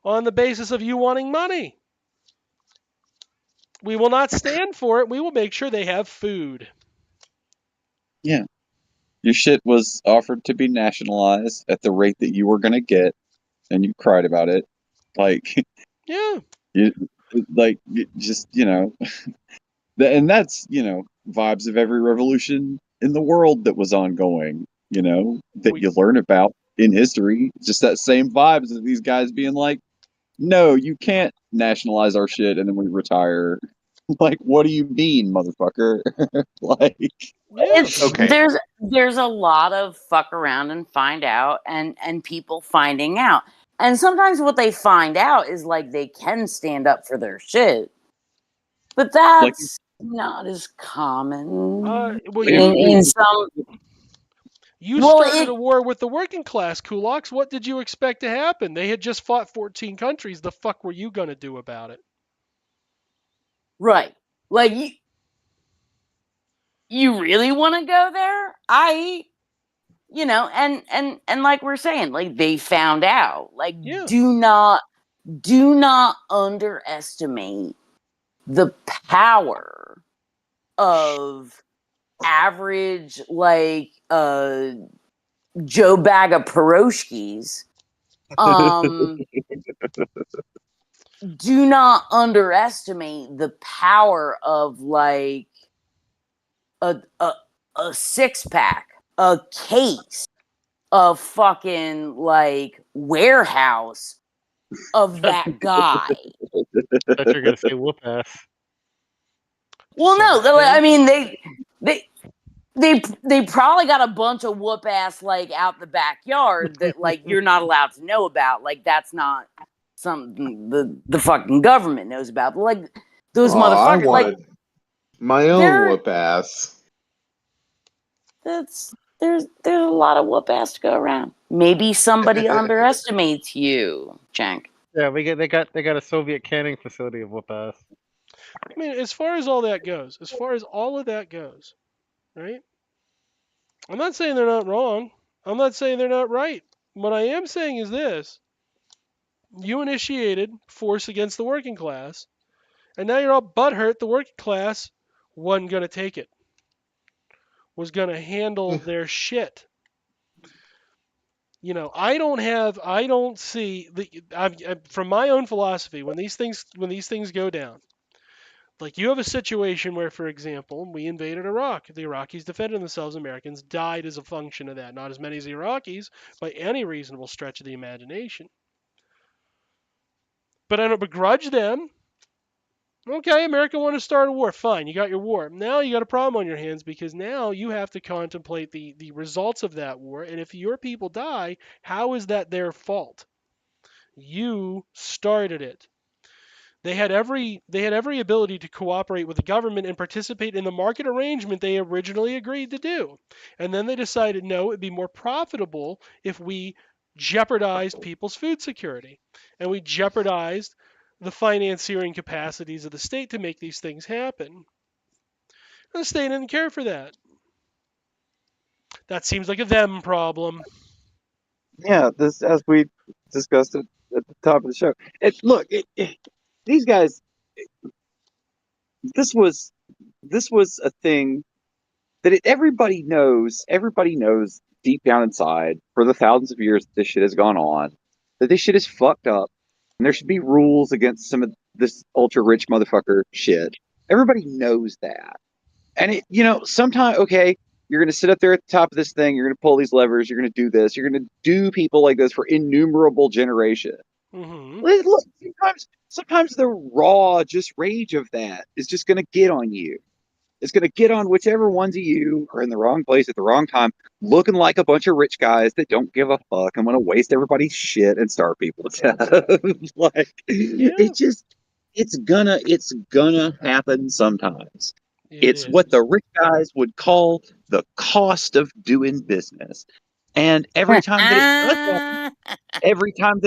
on the basis of you wanting money. We will not stand for it. We will make sure they have food. Yeah. Your shit was offered to be nationalized at the rate that you were going to get, and you cried about it. Yeah. And that's, vibes of every revolution in the world that was ongoing, that you learn about in history. Just that same vibes of these guys being like, no, you can't nationalize our shit and then we retire. Like, what do you mean, motherfucker? Okay. There's a lot of fuck around and find out and people finding out. And sometimes what they find out is like they can stand up for their shit. But that's not as common in some. You started a war with the working class, kulaks. What did you expect to happen? They had just fought 14 countries. The fuck were you going to do about it? Right. Like, you really want to go there? And like we're saying, like, they found out. Like, do not underestimate the power of average, like, Joe Bag of Pierogies. Do not underestimate the power of, like, a 6-pack, a case, a fucking, like, warehouse of that guy. I thought you were gonna say whoop ass. Well, no, I mean they probably got a bunch of whoop ass, like, out the backyard that, like, you're not allowed to know about. Like, that's not something the fucking government knows about. But, like, those motherfuckers, I wanted like, my own whoop ass. there's a lot of whoop ass to go around. Maybe somebody underestimates you, Cenk. Yeah, they got a Soviet canning facility of whoop ass. I mean, as far as all of that goes, right? I'm not saying they're not wrong. I'm not saying they're not right. What I am saying is this. You initiated force against the working class, and now you're all butthurt the working class wasn't going to take it. Was going to handle their shit. I don't see from my own philosophy, when these things go down, like, you have a situation where, for example, we invaded Iraq. The Iraqis defended themselves. Americans died as a function of that. Not as many as the Iraqis by any reasonable stretch of the imagination. But I don't begrudge them. Okay, America wanted to start a war. Fine, you got your war. Now you got a problem on your hands because now you have to contemplate the results of that war. And if your people die, how is that their fault? You started it. They had every ability to cooperate with the government and participate in the market arrangement they originally agreed to do. And then they decided no, it'd be more profitable if we jeopardized people's food security and we jeopardized the financiering capacities of the state to make these things happen. And the state didn't care for that. That seems like a them problem. Yeah, this as we discussed at the top of the show. Look, these guys. This was a thing that everybody knows. Everybody knows deep down inside for the thousands of years that this shit has gone on, that this shit is fucked up, and there should be rules against some of this ultra rich motherfucker shit. Everybody knows that, and sometimes okay. You're going to sit up there at the top of this thing. You're going to pull these levers. You're going to do this. You're going to do people like this for innumerable generations. Mm-hmm. Look, sometimes the raw just rage of that is just going to get on you. It's going to get on whichever ones of you are in the wrong place at the wrong time, looking like a bunch of rich guys that don't give a fuck and want to waste everybody's shit and starve people to death. It's gonna happen sometimes. It's what the rich guys would call the cost of doing business. And every time that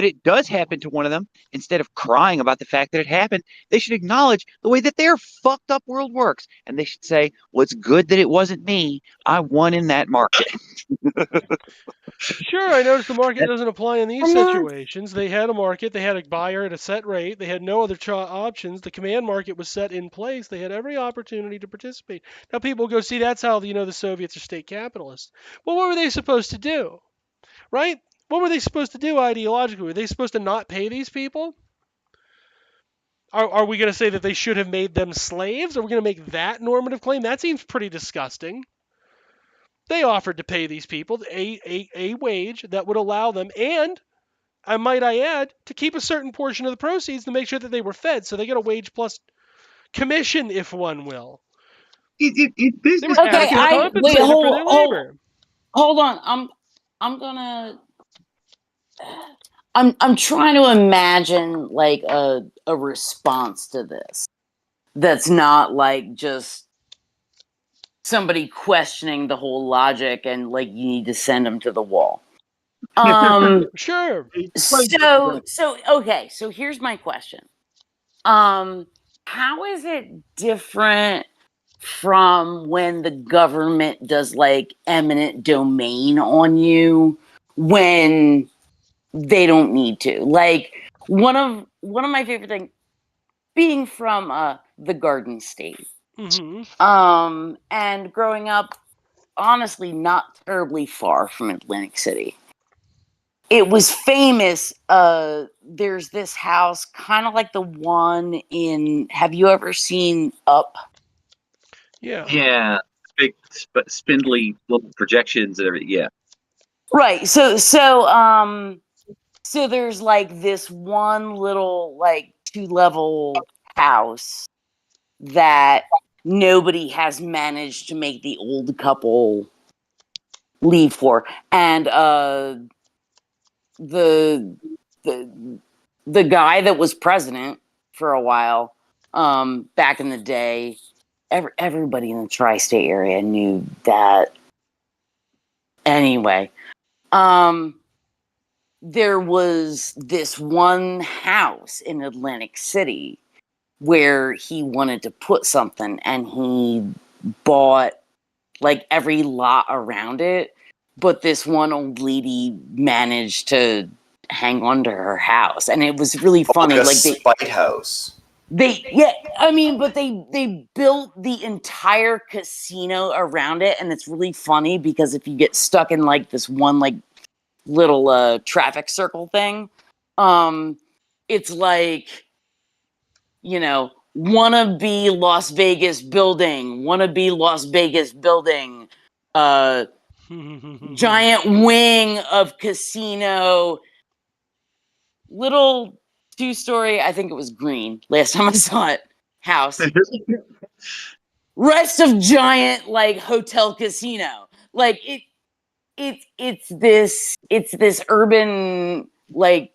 it does happen to one of them, instead of crying about the fact that it happened, they should acknowledge the way that their fucked up world works. And they should say, well, it's good that it wasn't me. I won in that market. Sure, I noticed the market doesn't apply in these situations. They had a market, they had a buyer at a set rate, they had no other options. The command market was set in place. They had every opportunity to participate. Now people go, see, that's how the Soviets are state capitalists. Well, what were they supposed to do? Right? What were they supposed to do ideologically? Were they supposed to not pay these people? Are we going to say that they should have made them slaves? Are we going to make that normative claim? That seems pretty disgusting. They offered to pay these people a wage that would allow them, and I might add, to keep a certain portion of the proceeds to make sure that they were fed. So they get a wage plus commission, if one will. They were compensated for their labor. Hold on. I'm trying to imagine like a response to this that's not like just somebody questioning the whole logic and like you need to send them to the wall. Sure. So here's my question. How is it different from when the government does like eminent domain on you when they don't need to? Like one of my favorite things, being from the Garden State, and growing up, honestly, not terribly far from Atlantic City. It was famous. There's this house, kind of like the one in. Have you ever seen Up? Yeah. Yeah. Big, spindly little projections and everything. Yeah. Right. So there's like this one little like 2-level house that nobody has managed to make the old couple leave for, and the guy that was president for a while, back in the day, everybody in the tri-state area knew that. Anyway, there was this one house in Atlantic City where he wanted to put something, and he bought like every lot around it, but this one old lady managed to hang on to her house, and it was really funny. Like a like spite house. But they built the entire casino around it, and it's really funny because if you get stuck in like this one like little traffic circle thing, it's like, wannabe Las Vegas building, giant wing of casino, little 2-story, I think it was green last time I saw it, house. Rest of giant like hotel casino. Like it's this urban, like,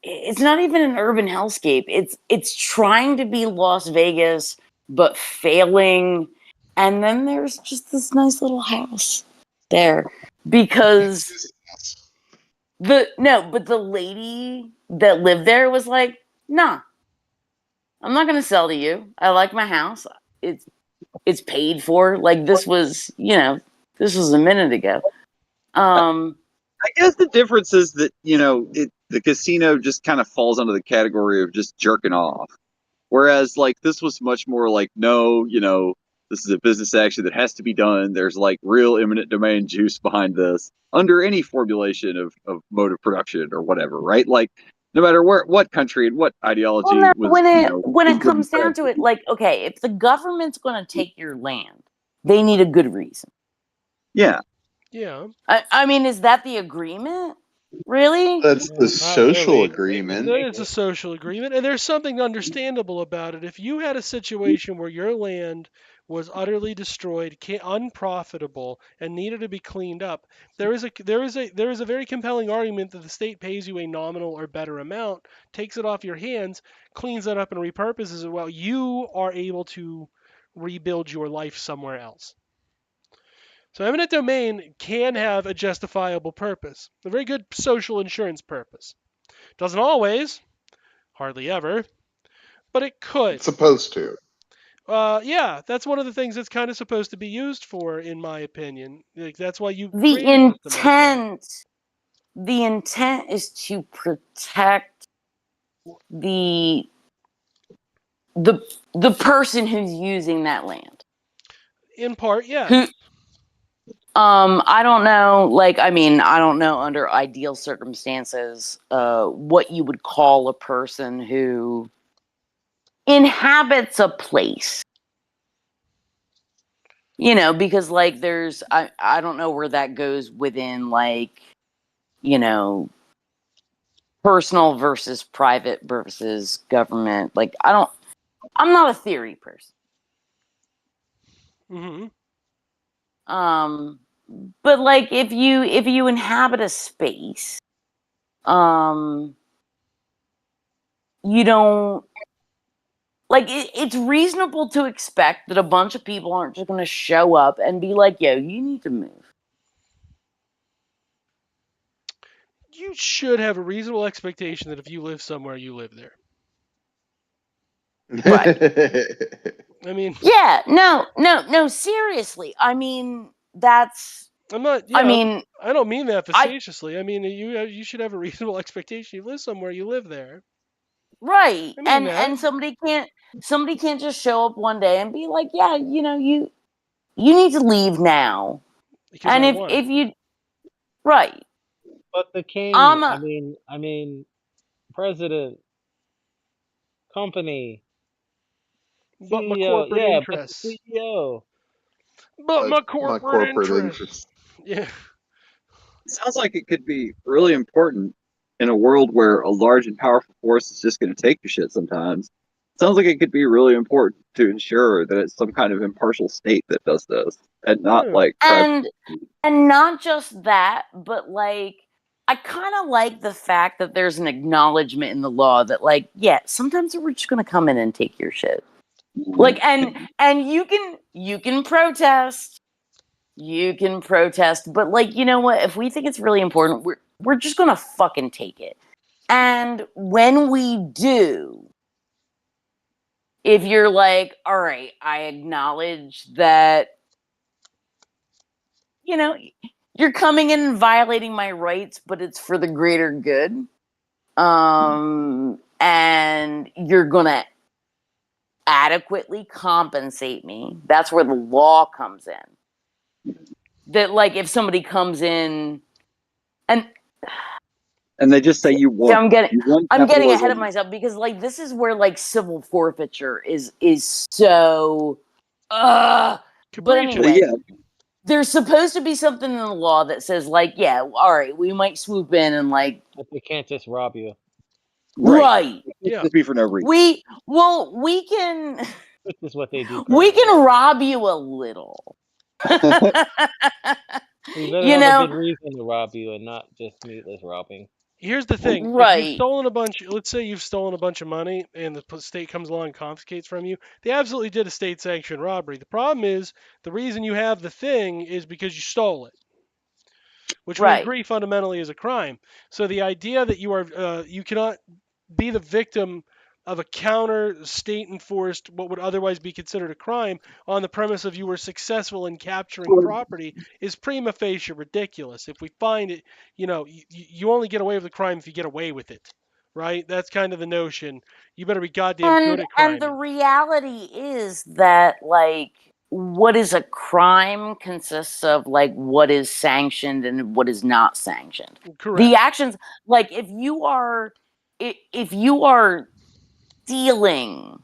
it's not even an urban hellscape. It's trying to be Las Vegas but failing. And then there's just this nice little house there because the lady that lived there was like, nah, I'm not gonna sell to you. I like my house. It's paid for. Like, this was a minute ago. I guess the difference is that, the casino just kind of falls under the category of just jerking off. Whereas, like, this was much more like, no, this is a business action that has to be done. There's, like, real eminent domain juice behind this under any formulation of mode of production or whatever, right? Like, no matter what country and what ideology was. When it comes down to it, like, okay, if the government's going to take your land, they need a good reason. Yeah. Yeah. I mean, is that the agreement? Really? That's the social really. agreement. It's a social agreement, and there's something understandable about it. If you had a situation where your land was utterly destroyed, unprofitable, and needed to be cleaned up, there is a very compelling argument that the state pays you a nominal or better amount, takes it off your hands, cleans it up, and repurposes it while you are able to rebuild your life somewhere else. So eminent domain can have a justifiable purpose, a very good social insurance purpose. Doesn't always, hardly ever, but it could. It's supposed to. Yeah, that's one of the things it's kind of supposed to be used for, in my opinion. Like, that's why you The create a system like that. the intent is to protect the person who's using that land. In part, yes. I don't know. Like, I mean, I don't know under ideal circumstances what you would call a person who inhabits a place. Because, like, there's I don't know where that goes within, like, personal versus private versus government. Like, I'm not a theory person. Mm-hmm. But, like, if you inhabit a space, you don't, like, it's reasonable to expect that a bunch of people aren't just going to show up and be like, yo, you need to move. You should have a reasonable expectation that if you live somewhere, you live there. Right. I mean, yeah, no, seriously. I mean, that's. I'm not. Yeah, I don't mean that facetiously. I mean, you should have a reasonable expectation. You live somewhere, you live there. Right, I mean that. and somebody can't just show up one day and be like, yeah, you need to leave now. Because and I if you, right. But the king, I mean, president, company, but CEO, my corporate interests. But the CEO. But my corporate interests. Yeah. It sounds like it could be really important in a world where a large and powerful force is just going to take your shit sometimes. It sounds like it could be really important to ensure that it's some kind of impartial state that does this, and not like. And not just that, but, like, I kind of like the fact that there's an acknowledgement in the law that, like, yeah, sometimes we're just going to come in and take your shit. Like, and you can protest. You can protest, but, like, you know what? If we think it's really important, we're just going to fucking take it. And when we do, if you're like, all right, I acknowledge that, you're coming in and violating my rights, but it's for the greater good. And you're going to adequately compensate me. That's where the law comes in. That, like, if somebody comes in and they just say you want. I'm getting ahead of myself because, like, this is where, like, civil forfeiture is so but anyway, there's supposed to be something in the law that says, like, yeah, all right, we might swoop in and, like, But they can't just rob you. Right. Yeah. Just be for no reason. We can Which is what they do. we currently. can rob you a little. You better You have a know, good reason to rob you and not just meatless robbing. Here's the thing: if you've right. stolen a bunch, let's say you've stolen a bunch of money, and the state comes along and confiscates from you, they absolutely did a state-sanctioned robbery. The problem is the reason you have the thing is because you stole it, which we Right. agree fundamentally is a crime. So the idea that you cannot be the victim of a counter state enforced what would otherwise be considered a crime on the premise of you were successful in capturing property is prima facie ridiculous. If we find it, you only get away with the crime if you get away with it, right? That's kind of the notion. You better be goddamn good at And the crime. reality is that like what is a crime consists of like what is sanctioned and what is not sanctioned. Correct. The actions, like if you are stealing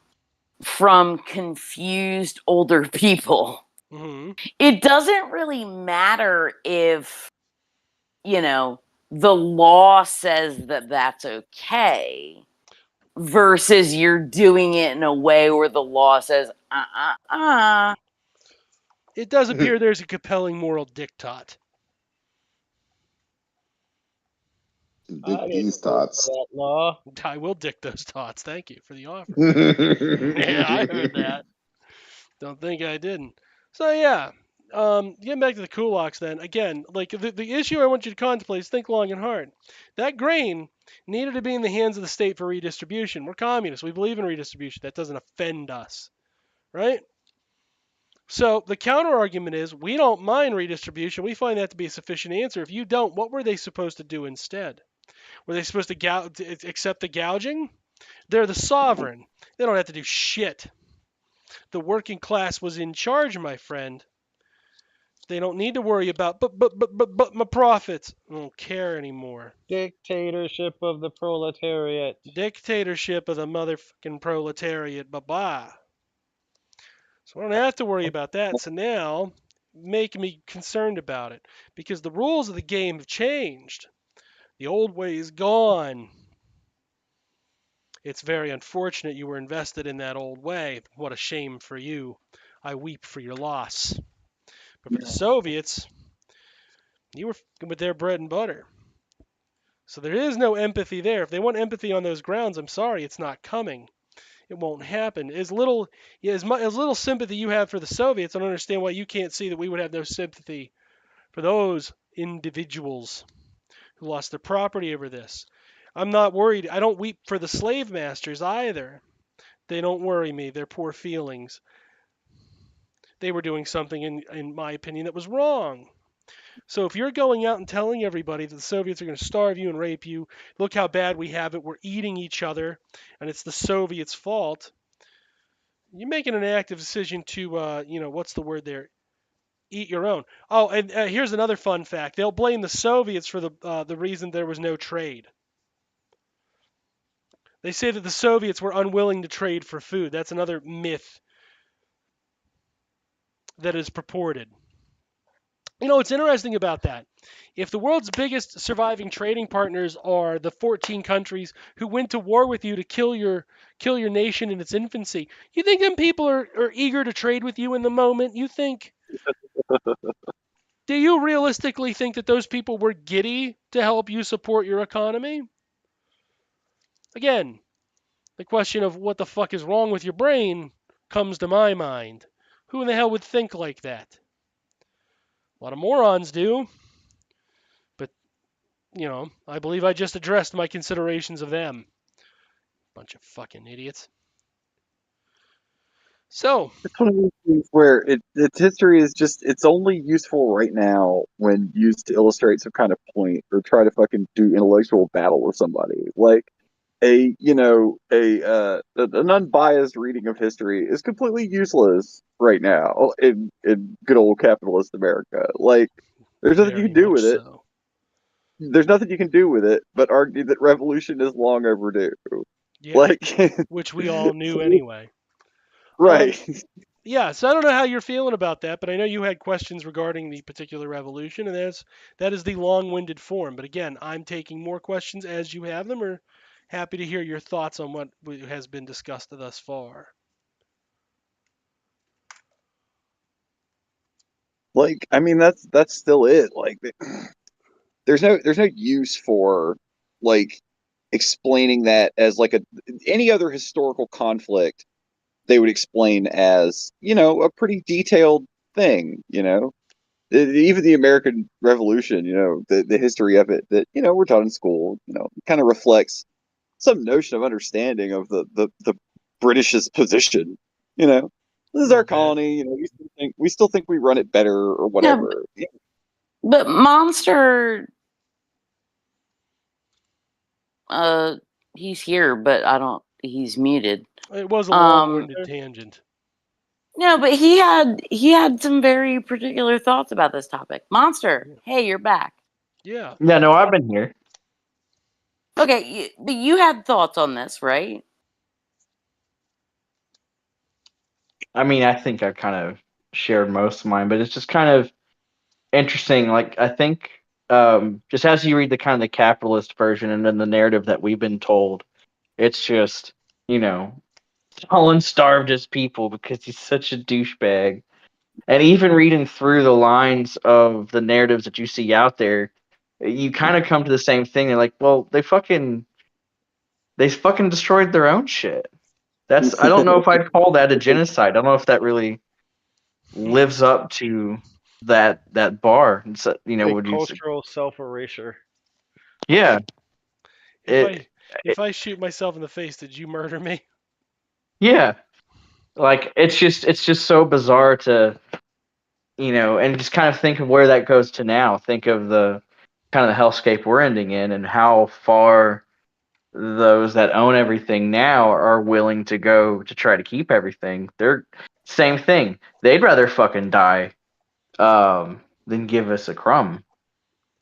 from confused older people, Hmm. it doesn't really matter if the law says that that's okay versus you're doing it in a way where the law says It does appear there's a compelling moral diktat. Dig these thoughts. That law. I will dick those tots. Thank you for the offer. Yeah, I heard that. Don't think I didn't. So yeah, getting back to the kulaks then. Again, like the issue I want you to contemplate is think long and hard. That grain needed to be in the hands of the state for redistribution. We're communists. We believe in redistribution. That doesn't offend us, right? So the counter argument is we don't mind redistribution. We find that to be a sufficient answer. If you don't, what were they supposed to do instead? Were they supposed to accept the gouging? They're the sovereign. They don't have to do shit. The working class was in charge, my friend. They don't need to worry about but my profits. I don't care anymore. Dictatorship of the proletariat. Dictatorship of the motherfucking proletariat. Bye-bye. So I don't have to worry about that. So now, make me concerned about it. Because the rules of the game have changed. The old way is gone. It's very unfortunate you were invested in that old way. What a shame for you. I weep for your loss. But for the Soviets, you were with their bread and butter. So there is no empathy there. If they want empathy on those grounds, I'm sorry, it's not coming. It won't happen. As little sympathy you have for the Soviets, I don't understand why you can't see that we would have no sympathy for those individuals who lost their property over this. I'm not worried. I don't weep for the slave masters either. They don't worry me. Their poor feelings. They were doing something, in my opinion, that was wrong. So if you're going out and telling everybody that the Soviets are going to starve you and rape you, look how bad we have it, we're eating each other, and it's the Soviets' fault, you're making an active decision to, what's the word there? Eat your own. Oh, and here's another fun fact. They'll blame the Soviets for the reason there was no trade. They say that the Soviets were unwilling to trade for food. That's another myth that is purported. What's interesting about that? If the world's biggest surviving trading partners are the 14 countries who went to war with you to kill your nation in its infancy, you think them people are eager to trade with you in the moment? Do you realistically think that those people were giddy to help you support your economy? Again, the question of what the fuck is wrong with your brain comes to my mind. Who in the hell would think like that? A lot of morons do. But, I believe I just addressed my considerations of them. Bunch of fucking idiots. So, It's one of those things where its history is it's only useful right now when used to illustrate some kind of point or try to fucking do intellectual battle with somebody. Like an unbiased reading of history is completely useless right now in good old capitalist America. Like, there's nothing you can do with it. So. There's nothing you can do with it but argue that revolution is long overdue. Yeah, like, which we all knew anyway. Right. Yeah, so I don't know how you're feeling about that, but I know you had questions regarding the particular revolution, and that is the long-winded form. But again, I'm taking more questions as you have them, or Happy to hear your thoughts on what has been discussed thus far. Like, I mean, that's still it. Like, there's no use for like explaining that as like any other historical conflict. They would explain as a pretty detailed thing. Even the American Revolution, the history of it that we're taught in school, kind of reflects some notion of understanding of the British's position. This is our colony. We still think we run it better or whatever. Yeah, but Monster, he's here, but he's muted. It was a long-winded tangent. No, but he had some very particular thoughts about this topic. Monster, hey, you're back. Yeah. Yeah, no, I've been here. Okay, but you had thoughts on this, right? I mean, I think I kind of shared most of mine, but it's just kind of interesting. Like, I think just as you read the kind of the capitalist version and then the narrative that we've been told, it's just, Stalin starved his people because he's such a douchebag. And even reading through the lines of the narratives that you see out there, you kind of come to the same thing. They're like, well, they fucking destroyed their own shit. I don't know if I'd call that a genocide. I don't know if that really lives up to that bar. It's, would you say? Cultural self-erasure. Yeah. If I shoot myself in the face, did you murder me? Yeah. Like, it's just so bizarre to, and just kind of think of where that goes to now. Think of the kind of the hellscape we're ending in and how far those that own everything now are willing to go to try to keep everything. They're same thing. They'd rather fucking die than give us a crumb,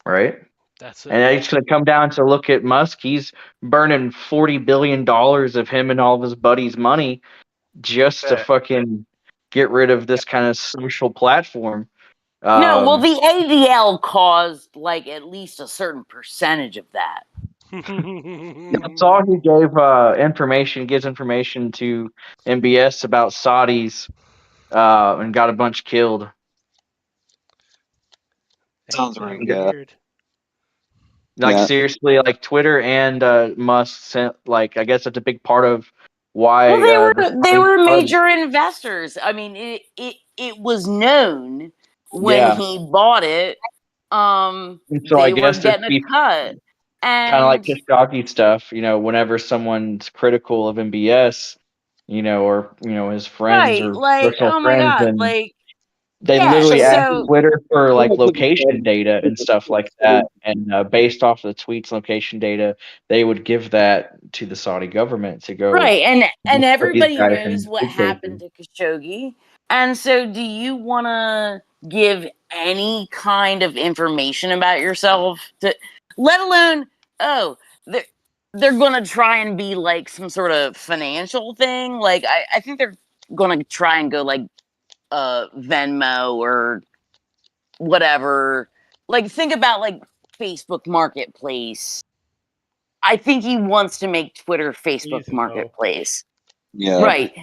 right? That's it. And it's going to come down to look at Musk. He's burning $40 billion of him and all of his buddies' money just to fucking get rid of this kind of social platform. No, well, the ADL caused like at least a certain percentage of that. I saw he gives information to MBS about Saudis and got a bunch killed. Sounds right. Weird. Like, seriously, like Twitter and Musk sent, like, I guess that's a big part of why they were major investors. I mean, it was known when he bought it. So they were getting a cut. And kind of like Khashoggi stuff, whenever someone's critical of MBS, or his friends or like, personal oh my friends, god, and like they literally ask Twitter for like location data and stuff like that, and based off of the tweets, location data, they would give that to the Saudi government to go. And everybody knows what happened to Khashoggi. And so, do you want to give any kind of information about yourself to, let alone, they're going to try and be like some sort of financial thing? Like, I think they're going to try and go like Venmo or whatever. Like, think about like Facebook Marketplace. I think he wants to make Twitter Facebook Marketplace. Yeah. Right.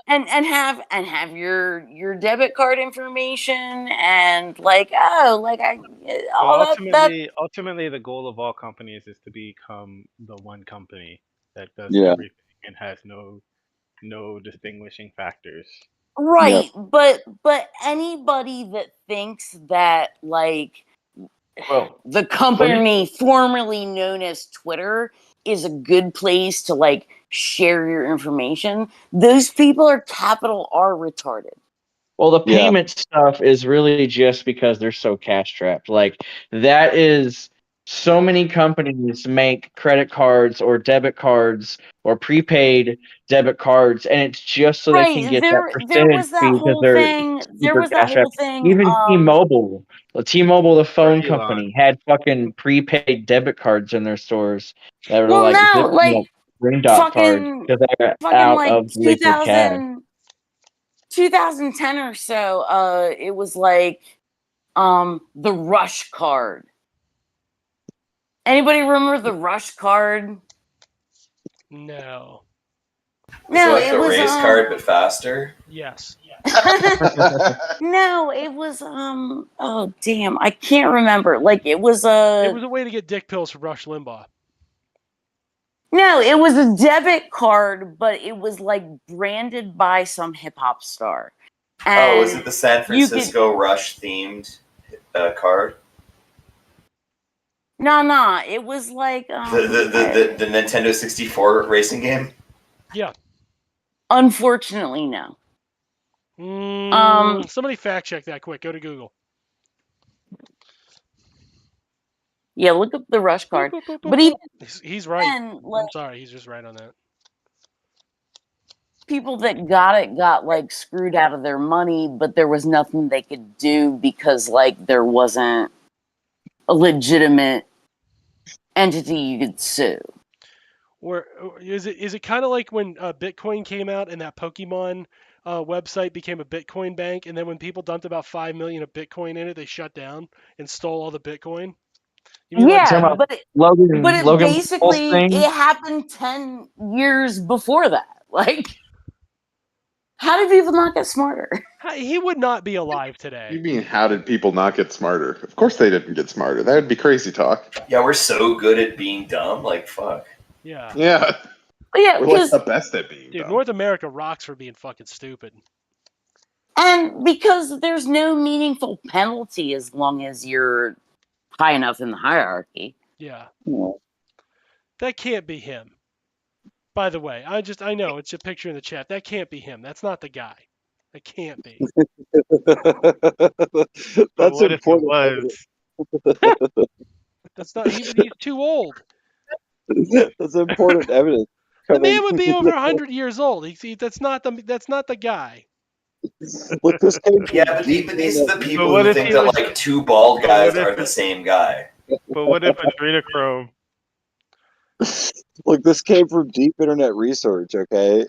And have your debit card information and like ultimately the goal of all companies is to become the one company that does Yeah. everything and has no distinguishing factors. Right. But anybody that thinks that like the company formerly known as Twitter is a good place to like share your information, those people are capital R retarded. Well, the payment stuff is really just because they're so cash strapped. Like, that is, so many companies make credit cards or debit cards or prepaid debit cards, and it's just so they can get that percentage fee because they're super cash strapped. Even T-Mobile, the phone company, had fucking prepaid debit cards in their stores that were green dot cards because they're out like of liquid cash. 2010 or so, it was like the Rush card. Anybody remember the Rush card? No. No, like it the was race card but faster. Yes. No, it was oh damn, I can't remember. Like it was It was a way to get dick pills from Rush Limbaugh. No, it was a debit card, but it was like branded by some hip hop star. Oh, was And it the San Francisco Rush themed card? No, it was like The Nintendo 64 racing game? Yeah. Unfortunately, no. Somebody fact check that quick. Go to Google. Yeah, look up the Rush card. But even he's right. then, like, I'm sorry, he's just right on that. People that got like screwed out of their money, but there was nothing they could do because like there wasn't a legitimate entity you could sue. Or is it kind of like when Bitcoin came out and that Pokemon website became a Bitcoin bank, and then when people dumped about 5 million of Bitcoin in it, they shut down and stole all the Bitcoin? You mean Yeah, like but it Logan basically thing? it happened 10 years before that. Like, how did people not get smarter? He would not be alive today. You mean, how did people not get smarter? Of course they didn't get smarter. That would be crazy talk. Yeah, we're so good at being dumb. Like, fuck. Yeah. Yeah. Yeah, We're like the best at being dude, dumb. North America rocks for being fucking stupid. And because there's no meaningful penalty as long as you're high enough in the hierarchy. Yeah. That can't be him. By the way, I know it's a picture in the chat. That can't be him. That's not the guy. That can't be. That's what if it important. was? That's not. He's too old. That's important evidence. The man would be over 100 years old. That's not the guy. Look, this came Yeah, but these are the people what who if think he that was- like two bald guys what if are the same guy. But what if adrenochrome? Look, this came from deep internet research. Okay,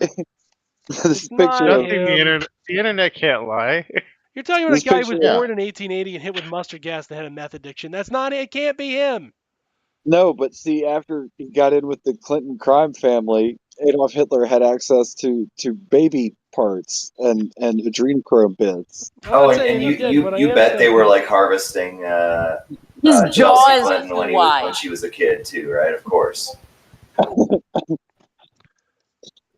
this It's not picture. I Of, think the internet can't lie. You're talking about This a guy who picture- was yeah. born in 1880 and hit with mustard gas and had a meth addiction. That's not. It can't be him. no, but see, after he got in with the Clinton crime family, Adolf Hitler had access to baby parts and adrenochrome bits. I'm Oh, not and saying he did, but I you am bet they saying- were like harvesting His jaw Chelsea is Clinton also when wide. she was a kid too, right? Of course.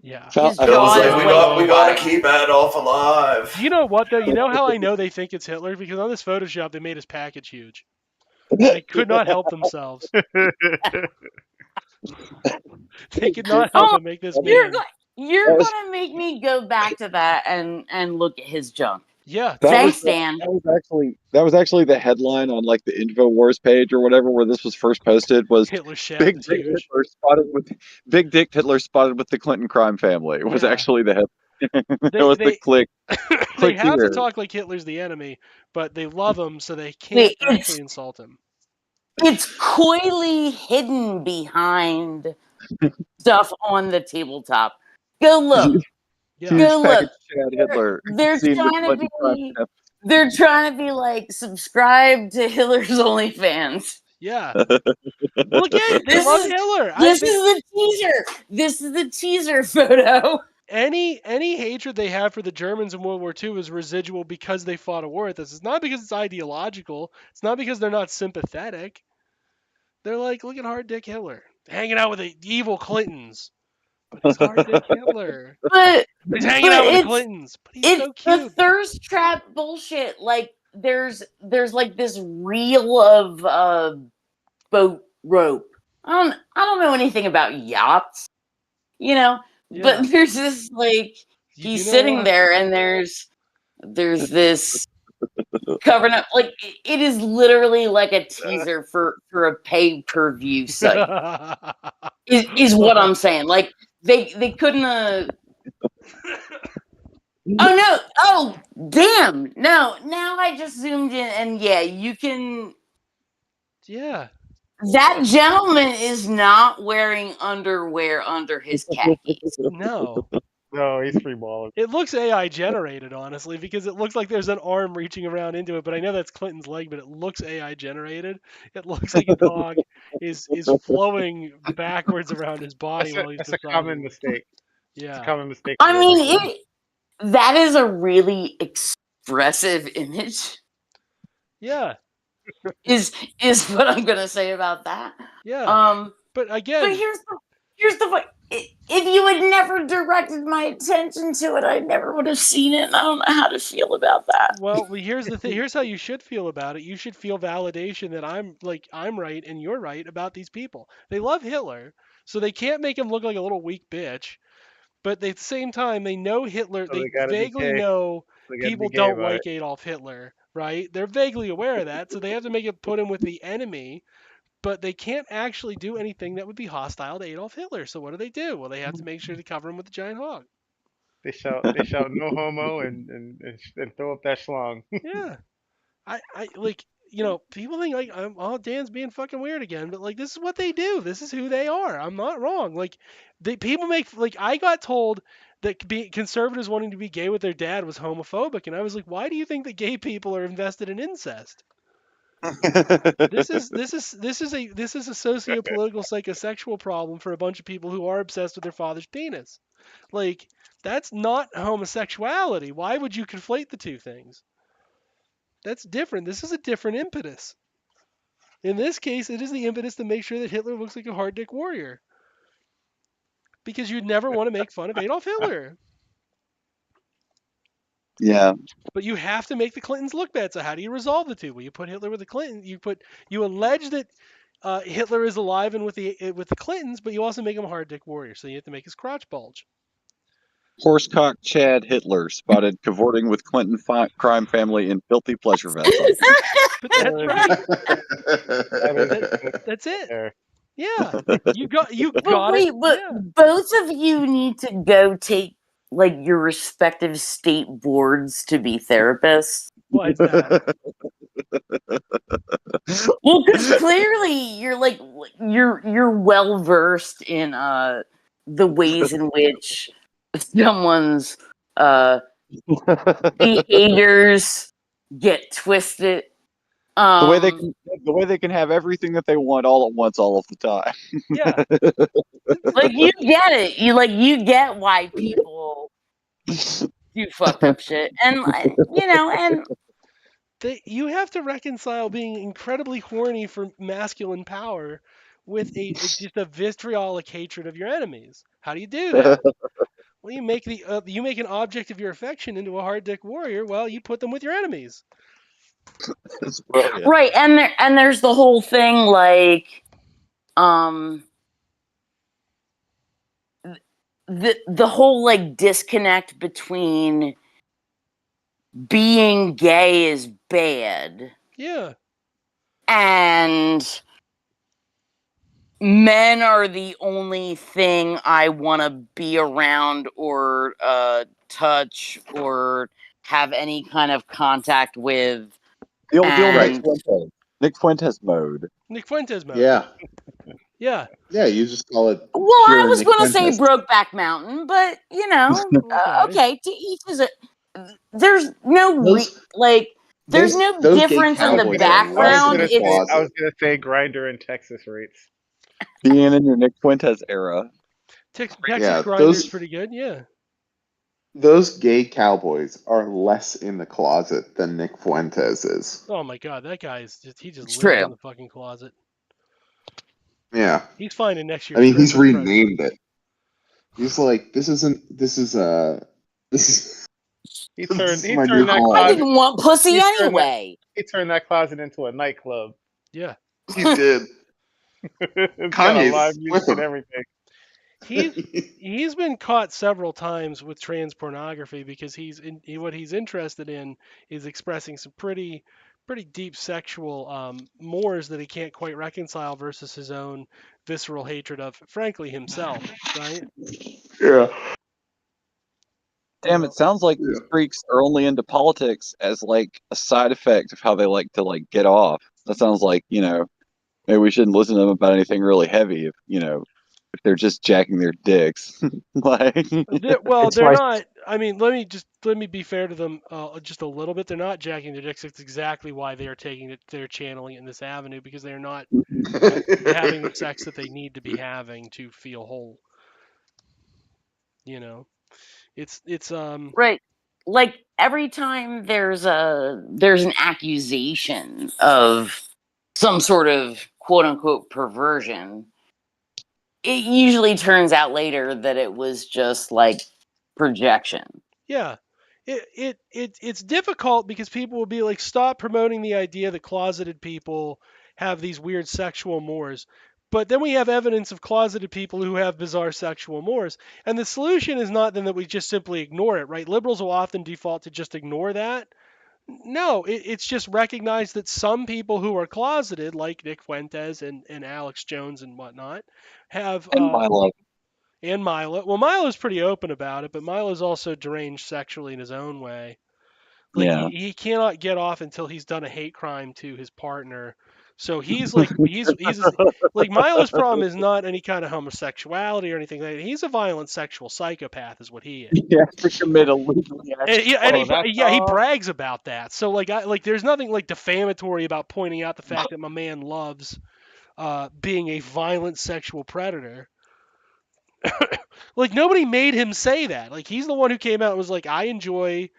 Yeah. His Bill was jaw like, is we way gotta wide. keep Adolf alive. You know what though? You know how I know they think it's Hitler? Because on this Photoshop they made his package huge. They could not help themselves. They could not help but make this man. You're gonna make me go back to that and look at his junk. Yeah. Thanks, Dan. That was actually the headline on like the InfoWars page or whatever where this was first posted was Hitler's shaft Big is Dick huge. Hitler spotted with Big Dick Hitler spotted with the Clinton crime family. It was Yeah. actually the head. It was the click. They Click have here. to talk like Hitler's the enemy, but they love him, so they can't Wait, actually insult him. It's coyly hidden behind stuff on the tabletop. Go look. Yeah. Huge Go package look. Chad Hitler. They're seen with trying to Clinton crime be. family. They're trying to be like subscribe to Hitler's OnlyFans. Yeah. Well, again, they This love is- Hitler. This is the teaser. This is the teaser photo. Any hatred they have for the Germans in World War II is residual because they fought a war with us. It's not because it's ideological. It's not because they're not sympathetic. They're like, look at hard dick Hitler hanging out with the evil Clintons. But he's hard dick Hitler. But He's hanging out with the it's- Clintons. But he's it's so the cute. thirst trap bullshit. Like there's like this reel of boat rope. I don't know anything about yachts, you know. Yeah. But there's this like You he's know sitting what? there and there's this covering up like it is literally like a teaser for a pay-per-view site is what I'm saying. Like they couldn't Oh no! Oh damn! No, now I just zoomed in and yeah, you can. Yeah. That gentleman is not wearing underwear under his khakis. No. No, he's free balling. It looks AI generated, honestly, because it looks like there's an arm reaching around into it. But I know that's Clinton's leg, but it looks AI generated. It looks like a dog. is flowing backwards around his body while he's That's a deciding. common mistake. It's a Yeah. common mistake. I mean, that is a really expressive image. Yeah. Is what I'm gonna say about that. Yeah. But again, but here's the point. If you had never directed my attention to it, I never would have seen it, and I don't know how to feel about that. Well, here's the thing. Here's how you should feel about it. You should feel validation that I'm right and you're right about these people. They love Hitler, so they can't make him look like a little weak bitch. But at the same time, they know Hitler. So they they gotta be vaguely gay. know They gotta be people gay don't about like Adolf Hitler, right? They're vaguely aware of that, so they have to put him with the enemy. But they can't actually do anything that would be hostile to Adolf Hitler. So what do? Well, they have to make sure to cover him with the giant hog. They shout no homo and throw up that schlong. Yeah. I like, people think like, oh, Dan's being fucking weird again, but like, this is what they do. This is who they are. I'm not wrong. Like, people make, like, I got told that conservatives wanting to be gay with their dad was homophobic, and I was like, why do you think that gay people are invested in incest? This is a socio-political psychosexual problem for a bunch of people who are obsessed with their father's penis. Like, that's not homosexuality. Why would you conflate the two things? That's different. This is a different impetus. In this case, it is the impetus to make sure that Hitler looks like a hard dick warrior. Because you'd never want to make fun of Adolf Hitler. Yeah. But you have to make the Clintons look bad. So how do you resolve the two? Well, you put Hitler with the Clintons. You allege that Hitler is alive and with the Clintons, but you also make him a hard dick warrior. So you have to make his crotch bulge. Horsecock Chad Hitler spotted cavorting with Clinton crime family in filthy pleasure vessel. But that's right. That's it. Yeah. You got it. But both of you need to go take like your respective state boards to be therapists. Why is that? Well, because clearly you're well versed in the ways in which someone's behaviors get twisted. The way they can have everything that they want all at once, all of the time. Yeah. Like you get it. You get why people do fucked up shit, and you have to reconcile being incredibly horny for masculine power with just a vitriolic hatred of your enemies. How do you do that? Well, you make an object of your affection into a hard dick warrior. Well, you put them with your enemies. That's brilliant. Right, and there's the whole thing like, the whole like disconnect between being gay is bad. Yeah. And men are the only thing I want to be around or touch or have any kind of contact with. The old Nick Fuentes mode. Nick Fuentes mode. Yeah. Yeah. Yeah, you just call it. Well, I was going to say Brokeback Mountain, but okay, to each is it. There's no there's no difference in the background. I was gonna say Grinder and Texas rates. Being in your Nick Fuentes era. Texas Grinder is pretty good, yeah. Those gay cowboys are less in the closet than Nick Fuentes is. Oh my god, that guy is just lives in the fucking closet. Yeah. He's fine in next year. I mean, he's renamed it. He's like, He turned that closet. I didn't want pussy anyway. He turned that closet into a nightclub. Yeah. He did. Kanye's live music and everything. He's been caught several times with trans pornography because what he's interested in is expressing some pretty deep sexual mores that he can't quite reconcile versus his own visceral hatred of, frankly, himself, right? Yeah. Damn, it sounds like these freaks are only into politics as like a side effect of how they like to like get off. That sounds like, maybe we shouldn't listen to them about anything really heavy if, if they're just jacking their dicks. Like, Well, It's they're why- not. I mean, let me be fair to them just a little bit. They're not jacking their dicks. It's exactly why they are taking it. They're channeling it in this avenue because they're not having the sex that they need to be having to feel whole. You know, it's Right. Like every time there's an accusation of some sort of quote unquote perversion, it usually turns out later that it was just like projection. yeah. It's difficult because people will be like, stop promoting the idea that closeted people have these weird sexual mores. But then we have evidence of closeted people who have bizarre sexual mores. And the solution is not then that we just simply ignore it, right? Liberals will often default to just ignore that. No, it's just recognize that some people who are closeted, like Nick Fuentes and Alex Jones and whatnot, have and Milo. and Milo. Well, Milo's pretty open about it, but Milo's also deranged sexually in his own way. Like Yeah. he cannot get off until he's done a hate crime to his partner. So he's like like Milo's problem is not any kind of homosexuality or anything like that. He's a violent sexual psychopath, is what he is. He has to commit a legally And, yeah, and Oh, that's he all? brags about that. So like there's nothing like defamatory about pointing out the fact that my man loves being a violent sexual predator. Like nobody made him say that. Like he's the one who came out and was like, I enjoy.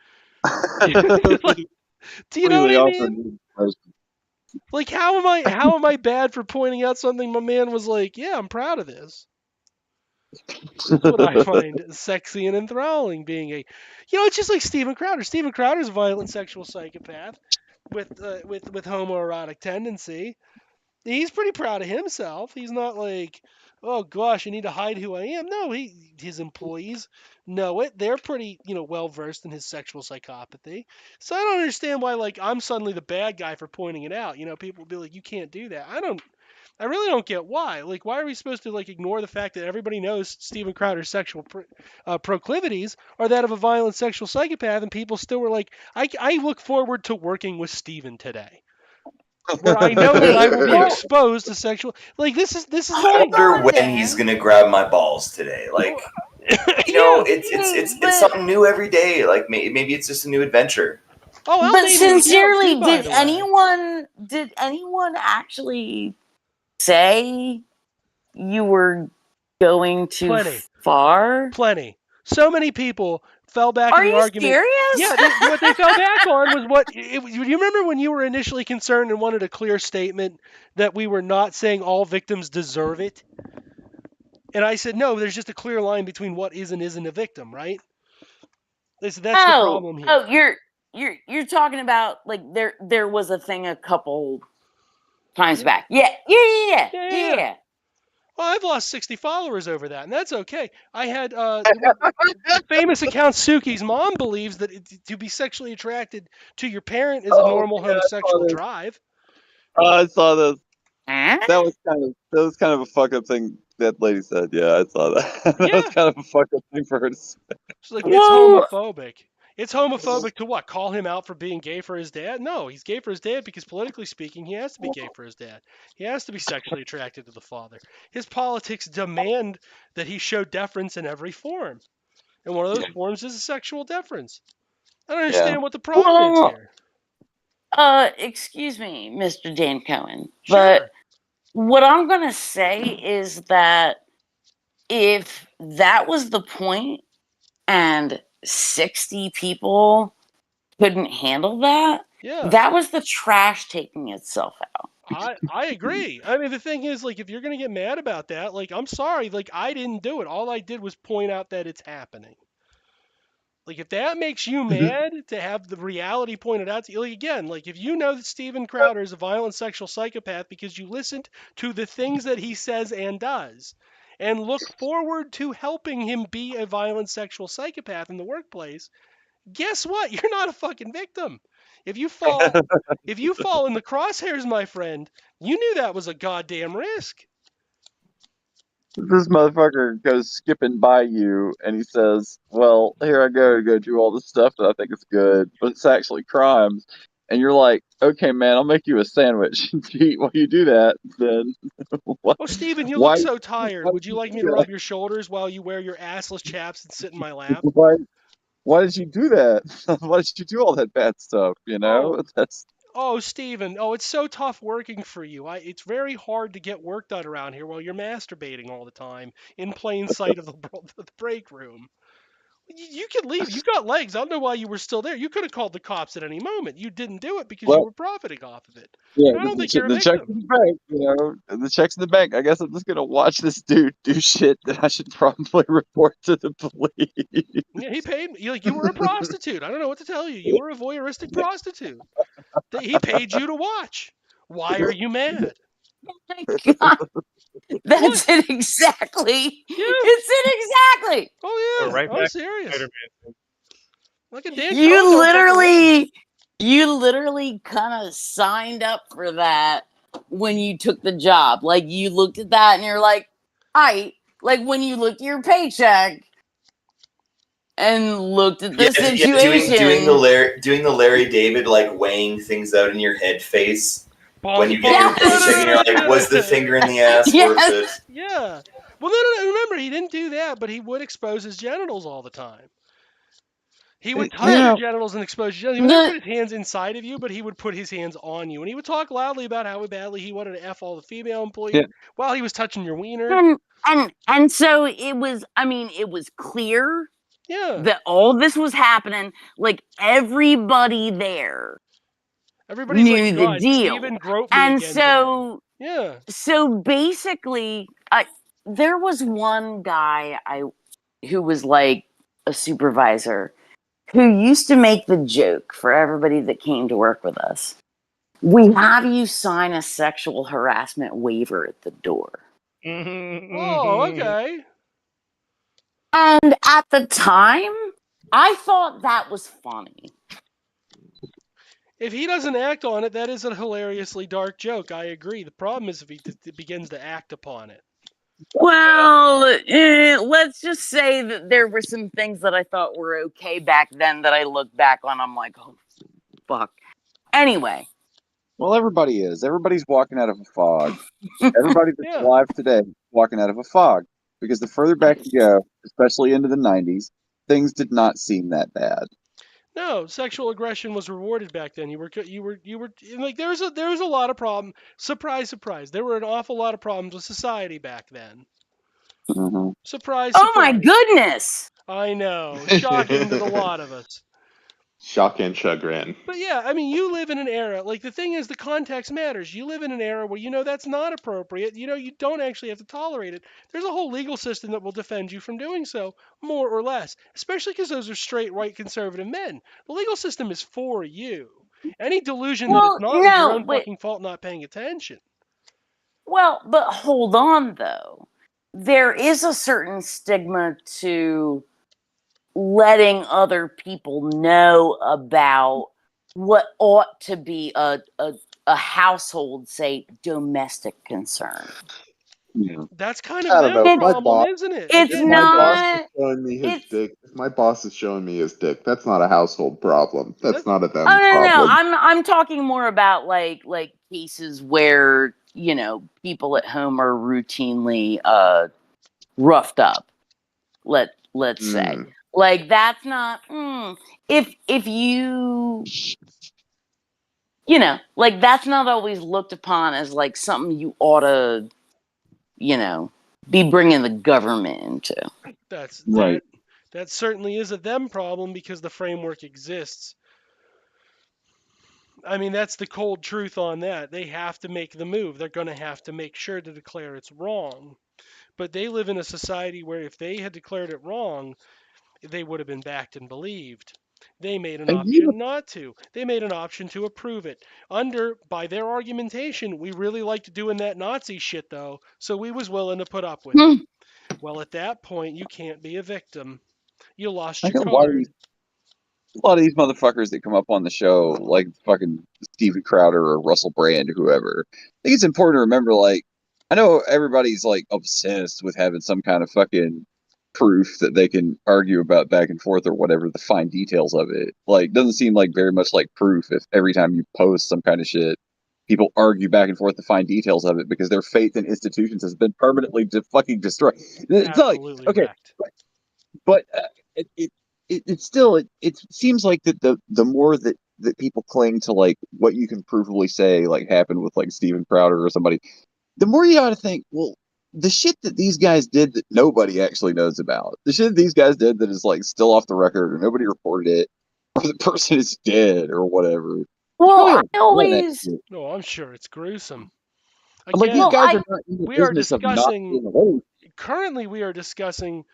Like, do you know what I mean? Like how am I bad for pointing out something my man was like, yeah, I'm proud of this. That's what I find sexy and enthralling, being it's just like Steven Crowder. Steven Crowder's a violent sexual psychopath with homoerotic tendency. He's pretty proud of himself. He's not like, oh gosh, I need to hide who I am. No, his employees know it. They're pretty, well versed in his sexual psychopathy. So I don't understand why like I'm suddenly the bad guy for pointing it out. People will be like, you can't do that. I really don't get why. Like, why are we supposed to like ignore the fact that everybody knows Steven Crowder's sexual proclivities are that of a violent sexual psychopath, and people still were like, I look forward to working with Steven today, where I know that I will be exposed to sexual. Like this is I wonder when Dan. he's gonna grab my balls today. Like, it's something new every day. Like maybe it's just a new adventure. Oh, I'll But name your account sincerely, too, by did the way. anyone actually say you were going too Plenty. far? Plenty. So many people fell back Are in the you argument. serious? Yeah, what they fell back on was do you remember when you were initially concerned and wanted a clear statement that we were not saying all victims deserve it? And I said, no, there's just a clear line between what is and isn't a victim, right? That's the problem here. Oh, you're talking about like there was a thing a couple times back. Yeah. Well, I've lost 60 followers over that, and that's okay. I had famous account Suki's mom believes that to be sexually attracted to your parent is a normal homosexual drive. Oh, I saw this. Huh? That was kind of a fuck up thing that lady said. Yeah, I saw that. That was Yeah. kind of a fuck up thing for her to say. It's like it's homophobic. It's homophobic to what? Call him out for being gay for his dad? No, he's gay for his dad because politically speaking, he has to be gay for his dad. He has to be sexually attracted to the father. His politics demand that he show deference in every form. And one of those forms is a sexual deference. I don't understand what the problem is here. Excuse me, Mr. Dan Cohen, Sure. but what I'm gonna say is that if that was the point and 60 people couldn't handle that, Yeah. that was the trash taking itself out. I agree. I mean, the thing is, like, if you're going to get mad about that, like, I'm sorry. Like, I didn't do it. All I did was point out that it's happening. Like, if that makes you mad to have the reality pointed out to you, like, again, like, if you know that Steven Crowder is a violent sexual psychopath because you listened to the things that he says and does, and look forward to helping him be a violent sexual psychopath in the workplace, guess what? You're not a fucking victim. If you fall in the crosshairs, my friend, you knew that was a goddamn risk. This motherfucker goes skipping by you and he says, well, here I go to do all this stuff that I think is good, but it's actually crimes. and you're like, okay, man, I'll make you a sandwich. While you do that, then what? Oh, Steven, you look Why? so tired. Why Would did you you like me do to that? rub your shoulders while you wear your assless chaps and sit in my lap? Why did you do that? Why did you do all that bad stuff? Oh, That's oh, Steven. Oh, it's so tough working for you. It's very hard to get work done around here while you're masturbating all the time in plain sight of the break room. You can leave. You've got legs. I don't know why you were still there. You could have called the cops at any moment. You didn't do it because you well, were profiting off of it. yeah. And I don't think you're a The checks victim. in the bank. The checks in the bank. I guess I'm just gonna watch this dude do shit that I should probably report to the police. Yeah, he paid. You were a prostitute. I don't know what to tell you. You were a voyeuristic prostitute. He paid you to watch. Why are you mad? My God, that's What? it exactly. Yeah. It's it exactly. Oh We're yeah. right I'm back to serious. Spider-Man. Like a Dan Cohen You don't fucking win. literally kind of signed up for that when you took the job. Like you looked at that and you're like, like when you looked at your paycheck and looked at the Yeah, situation. doing the Larry David like weighing things out in your head face when you Bonk, get your bonk. paycheck and you're like, was the finger in the ass worth Yes. it? Yeah. Well, no. Remember, he didn't do that, but he would expose his genitals all the time. He would touch your Yeah. genitals and expose your genitals. He would never The, put his hands inside of you, but he would put his hands on you. And he would talk loudly about how badly he wanted to F all the female employees Yeah. while he was touching your wiener. and so it was, I mean, it was clear Yeah. that all this was happening. Like everybody there Everybody's like, knew the God, deal. Steven groped me And again today. Yeah. so basically, there was one guy who was like a supervisor who used to make the joke for everybody that came to work with us. We have you sign a sexual harassment waiver at the door. Oh, okay. And at the time, I thought that was funny. If he doesn't act on it, that is a hilariously dark joke. I agree. The problem is if he begins to act upon it. Well, let's just say that there were some things that I thought were okay back then that I look back on, I'm like, oh, fuck. Anyway. Well, everybody is. Everybody's walking out of a fog. Everybody that's alive today is walking out of a fog. Because the further back you go, especially into the 90s, things did not seem that bad. No, sexual aggression was rewarded back then. You were like there was a lot of problem. Surprise, surprise. There were an awful lot of problems with society back then. Mm-hmm. Surprise, Oh surprise. my goodness! I know, shocking to the lot of us. Shock and chagrin. But yeah, I mean, you live in an era, like the thing is the context matters. You live in an era where you know that's not appropriate. You know you don't actually have to tolerate it. There's a whole legal system that will defend you from doing so, more or less, especially because those are straight white conservative men. The legal system is for you. Any delusion that it's not is your own fucking fault not paying attention. Well, but hold on though. There is a certain stigma to letting other people know about what ought to be a household, say, domestic concern. Yeah. That's kind I of don't their know. problem, isn't it? It's If my boss not. is showing me his dick, if my boss is showing me his dick, that's not a household problem. That's not a them Oh no, problem. no. I'm talking more about like cases where people at home are routinely roughed up. Let's say like that's not if like that's not always looked upon as like something you ought to be bringing the government into. That's right. That certainly is a them problem because the framework exists. I mean, that's the cold truth on that. They have to make the move. They're going to have to make sure to declare it's wrong. But they live in a society where if they had declared it wrong, they would have been backed and believed. They made an option not to. They made an option to approve it. By their argumentation, we really liked doing that Nazi shit though, so we was willing to put up with it. Well, at that point, you can't be a victim. You lost your card. A lot of these motherfuckers that come up on the show, like fucking Steven Crowder or Russell Brand or whoever, I think it's important to remember, like, I know everybody's like obsessed with having some kind of fucking proof that they can argue about back and forth or whatever the fine details of it. Like, doesn't seem like very much like proof if every time you post some kind of shit, people argue back and forth the fine details of it because their faith in institutions has been permanently fucking destroyed. It's not like, Absolutely okay, wrecked. but it's still it seems like that the more that people cling to like what you can provably say like happened with like Stephen Crowder or somebody, the more you ought to think, well, the shit that these guys did that nobody actually knows about, the shit that these guys did that is like still off the record or nobody reported it, or the person is dead or whatever. Well, Really I don't know that always shit. No, I'm sure it's gruesome. Like these Again, guys are not in the we are business of not discussing. being away. Currently, we are discussing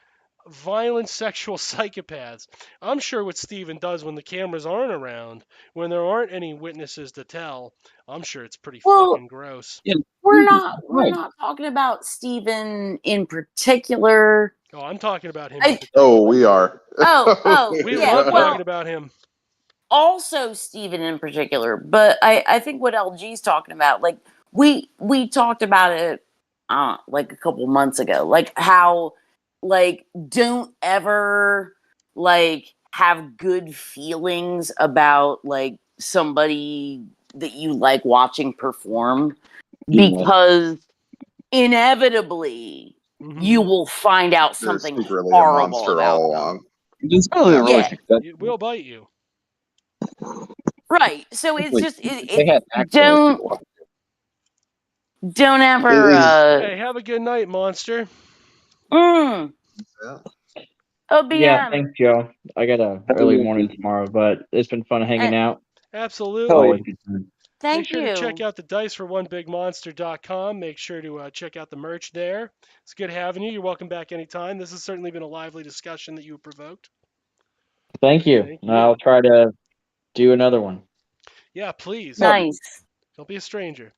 violent sexual psychopaths. I'm sure what Steven does when the cameras aren't around, when there aren't any witnesses to tell, I'm sure it's pretty well, fucking gross. Yeah, we're right. not talking about Stephen in particular. Oh, I'm talking about him in I particular. Oh, we are. We yeah. love Well, talking about him. also Stephen in particular, but I think what LG's talking about, like we talked about it like a couple months ago, like how like don't ever like have good feelings about like somebody that you like watching perform Yeah. because inevitably you will find out They're something secretly a horrible monster about all them. along. It's probably really Yeah. successful. It will bite you. Right. So it's Like, just if they had accidents, don't people ever Hey, have a good night, monster. mm, Yeah. Yeah, OBM. thanks, Joe. I got a early morning tomorrow, but it's been fun hanging out. Absolutely. Always good time. Thank Make sure you. to check out the dice for onebigmonster.com. Make sure to check out the merch there. It's good having you. You're welcome back anytime. This has certainly been a lively discussion that you have provoked. Thank you. Thank you. I'll try to do another one. Yeah, please. Nice. Don't be a stranger.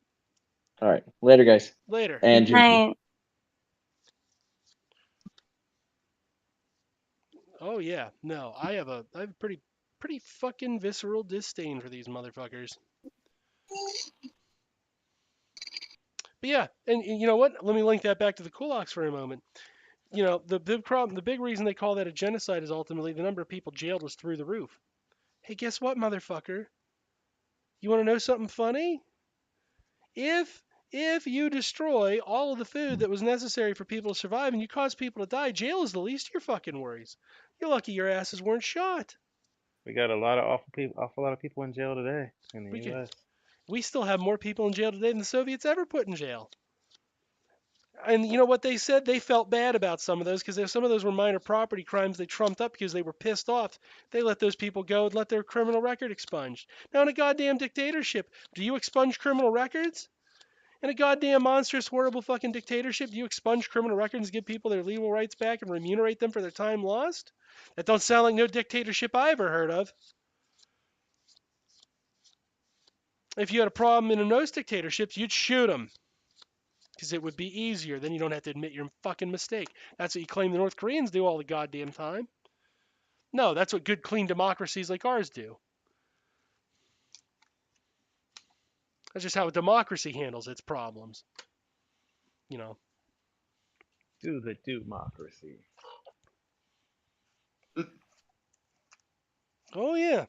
All right. Later, guys. Later. And Juniper. Night. Oh yeah. No, I have a pretty fucking visceral disdain for these motherfuckers. But yeah, and you know what? Let me link that back to the Kulaks for a moment. You know, the big problem, the big reason they call that a genocide is ultimately the number of people jailed was through the roof. Hey, guess what, motherfucker? You want to know something funny? If you destroy all of the food that was necessary for people to survive and you cause people to die, jail is the least of your fucking worries. You're lucky your asses weren't shot. We got a lot of awful lot of people in jail today in the We U.S. we still have more people in jail today than the Soviets ever put in jail. And you know what they said? They felt bad about some of those because some of those were minor property crimes they trumped up because they were pissed off. They let those people go and let their criminal record expunged. Now, in a goddamn dictatorship, do you expunge criminal records? In a goddamn monstrous, horrible fucking dictatorship, do you expunge criminal records and give people their legal rights back and remunerate them for their time lost? That don't sound like no dictatorship I ever heard of. If you had a problem in those dictatorships, you'd shoot them. Because it would be easier. Then you don't have to admit your fucking mistake. That's what you claim the North Koreans do all the goddamn time. No, that's what good, clean democracies like ours do. That's just how a democracy handles its problems. You know. Do the democracy. Oh, yeah.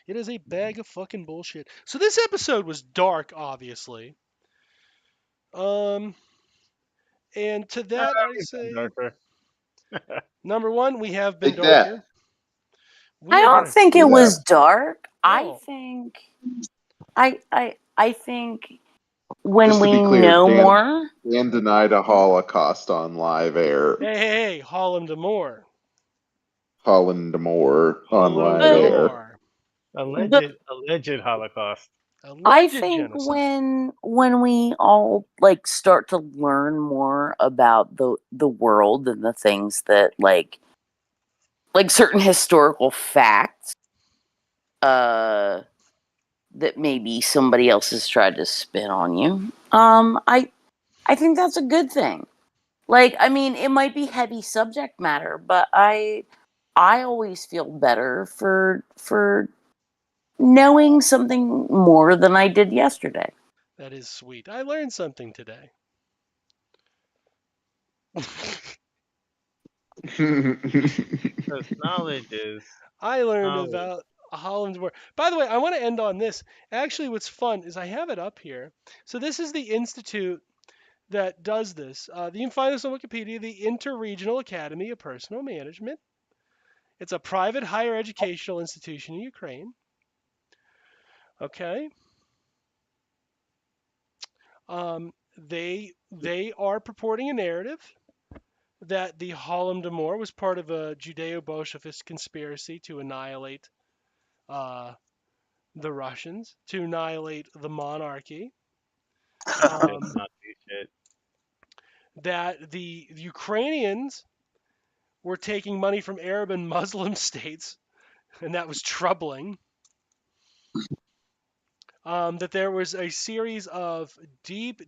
It is a bag of fucking bullshit. So this episode was dark, obviously. And to that I say, number one, we have been Take that. darker. I don't think do it that. was dark. No. I think when Just to we be clear, know more. Dan denied a Holocaust on live air. Hey, Holland Moore. Holland Moore on live But- air. Alleged Holocaust. I think when we all like start to learn more about the world and the things that like certain historical facts that maybe somebody else has tried to spin on you, I think that's a good thing. Like, I mean, it might be heavy subject matter, but I always feel better for knowing something more than I did yesterday. That is sweet. I learned something today. Because knowledge is I learned knowledge. about Holland's war. By the way, I want to end on this. Actually, what's fun is I have it up here. So this is the institute that does this. You can find this on Wikipedia, the Interregional Academy of Personal Management. It's a private higher educational institution in Ukraine. Okay. They are purporting a narrative that the Holodomor was part of a Judeo-Bolshevist conspiracy to annihilate uh, the Russians, to annihilate the monarchy. It's not do shit. That the Ukrainians were taking money from Arab and Muslim states, and that was troubling. That there was a series of deep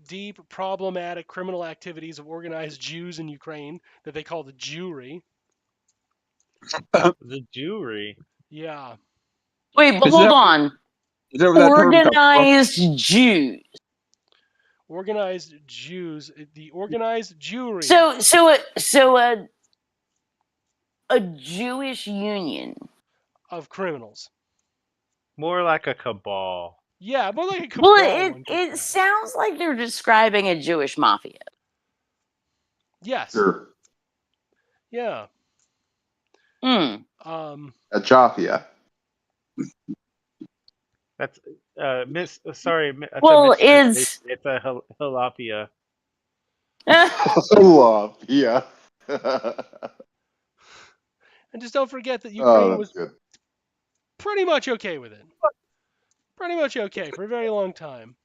problematic criminal activities of organized Jews in Ukraine that they call the Jewry. The Jewry. Yeah. Wait, but Is hold that- on. Is that where that term comes from? Organized Jews. Organized Jews, the organized Jewry. So a Jewish union. Of criminals. More like a cabal. Yeah, more like a cabal. Well, it sounds like they're describing a Jewish mafia. Yes. Sure. Yeah. Hmm. A Jafia. That's Miss. Sorry, I Well, said it's a halapia. Love, yeah. And just don't forget that Oh, Ukraine that's was good. pretty much okay with it. Pretty much okay for a very long time.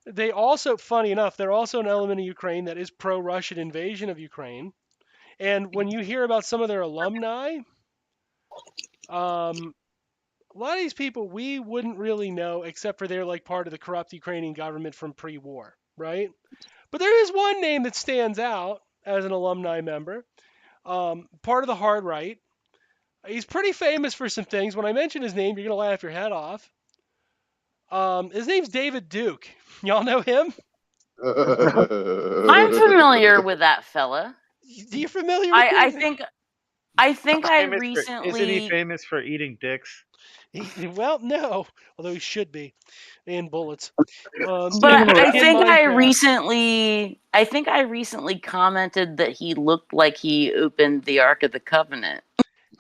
They also, funny enough, they're also an element of Ukraine that is pro-Russian invasion of Ukraine. And when you hear about some of their alumni, a lot of these people we wouldn't really know except for they're like part of the corrupt Ukrainian government from pre-war, right? But there is one name that stands out as an alumni member, part of the hard right. He's pretty famous for some things. When I mention his name, you're gonna laugh your head off. His name's David Duke. Y'all know him? I'm familiar with that fella. You familiar with I David? think I Isn't he recently. famous for eating dicks? Well, no, although he should be, and bullets. But and I think I Minecraft. recently commented that he looked like he opened the Ark of the Covenant.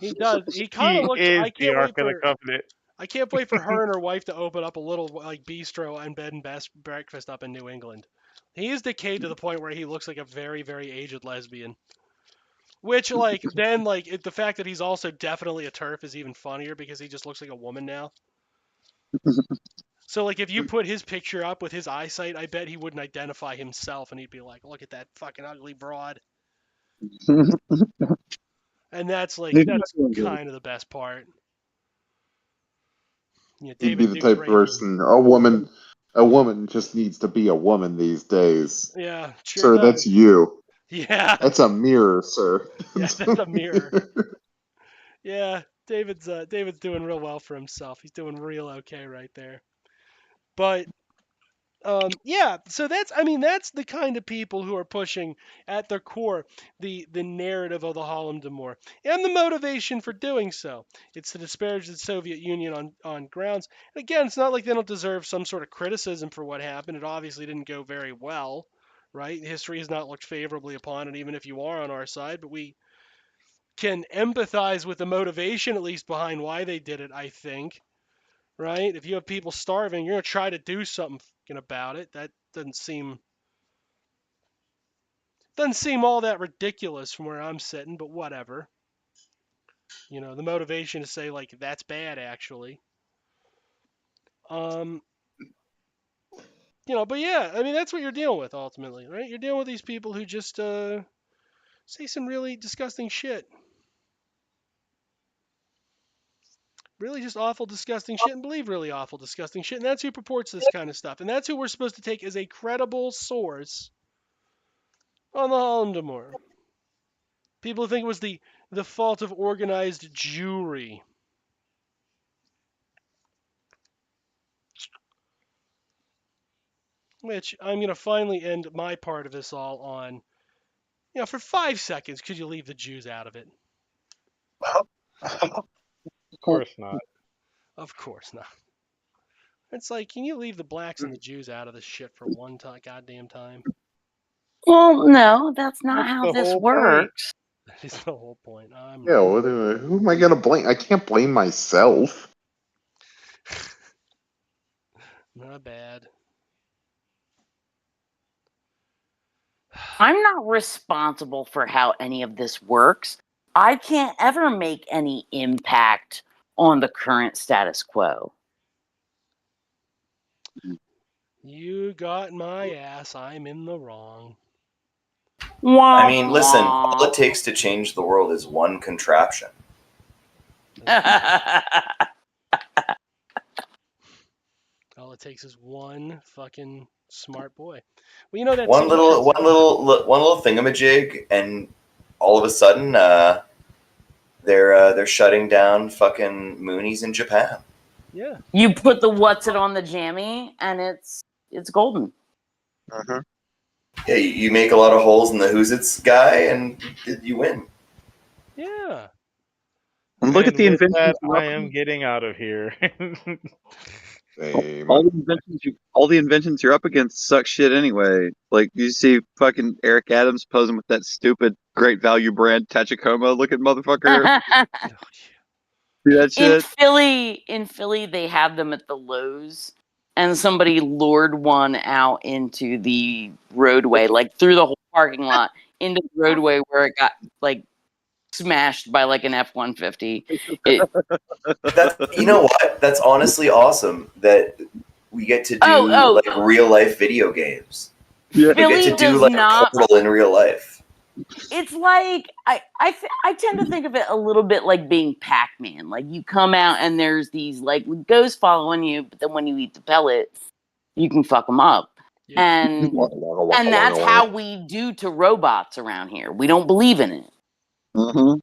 He does. He kind He of looks. is I the can't Ark wait of the for. Covenant. I can't wait for her and her wife to open up a little like bistro and bed and breakfast up in New England. He is decayed to the point where he looks like a very aged lesbian. Which like then the fact that he's also definitely a TERF is even funnier because he just looks like a woman now. So like if you put his picture up with his eyesight, I bet he wouldn't identify himself and he'd be like, "Look at that fucking ugly broad." And that's kind of the best part. Yeah, He'd be David the Duke type of Raping. person. A woman just needs to be a woman these days. Yeah, sure Sir, does. that's you. Yeah. That's a mirror, sir. Yeah, that's a mirror. Yeah, David's doing real well for himself. He's doing real okay right there. But yeah, so that's the kind of people who are pushing at their core the narrative of the Holodomor and the motivation for doing so. It's to disparage the Soviet Union on grounds. And again, it's not like they don't deserve some sort of criticism for what happened. It obviously didn't go very well, right? History has not looked favorably upon it, even if you are on our side. But we can empathize with the motivation, at least behind why they did it. I think, right? If you have people starving, you're gonna try to do something about it. That doesn't seem all that ridiculous from where I'm sitting, but whatever. The motivation to say like that's bad actually. But yeah, that's what you're dealing with ultimately, right? You're dealing with these people who just say some really disgusting shit. Really just awful, disgusting shit and believe really awful, disgusting shit. And that's who purports this kind of stuff. And that's who we're supposed to take as a credible source on the Holodomor. People think it was the fault of organized Jewry. Which I'm going to finally end my part of this all on For 5 seconds, could you leave the Jews out of it? Of course not. Of course not. It's like, can you leave the blacks and the Jews out of this shit for one goddamn time? Well, no, that's not That's how the this whole works. That is the whole point. Yeah, who am I gonna blame? I can't blame myself. Not bad. I'm not responsible for how any of this works. I can't ever make any impact on the current status quo. You got my ass. I'm in the wrong. I mean, listen, all it takes to change the world is one contraption. All it takes is one fucking smart boy. Well, that one little thingamajig, and all of a sudden, they're shutting down fucking Moonies in Japan. Yeah. You put the what's it on the jammy, and it's golden. Uh-huh. Yeah, you make a lot of holes in the Who's It's guy, and you win. Yeah. And look at the inventions. That, I am getting out of here. All the inventions you're up against suck shit anyway. Like, you see fucking Eric Adams posing with that stupid Great Value brand Tachikoma looking motherfucker. See that shit? In Philly, they had them at the Lowe's, and somebody lured one out into the roadway, like through the whole parking lot into the roadway where it got like smashed by like an F-150. You know what? That's honestly awesome that we get to do like real life video games. Yeah. We get to do like a Portal in real life. It's like I tend to think of it a little bit like being Pac-Man. Like, you come out and there's these like ghosts following you, but then when you eat the pellets, you can fuck them up. Yeah. And that's how we do to robots around here. We don't believe in it. Oh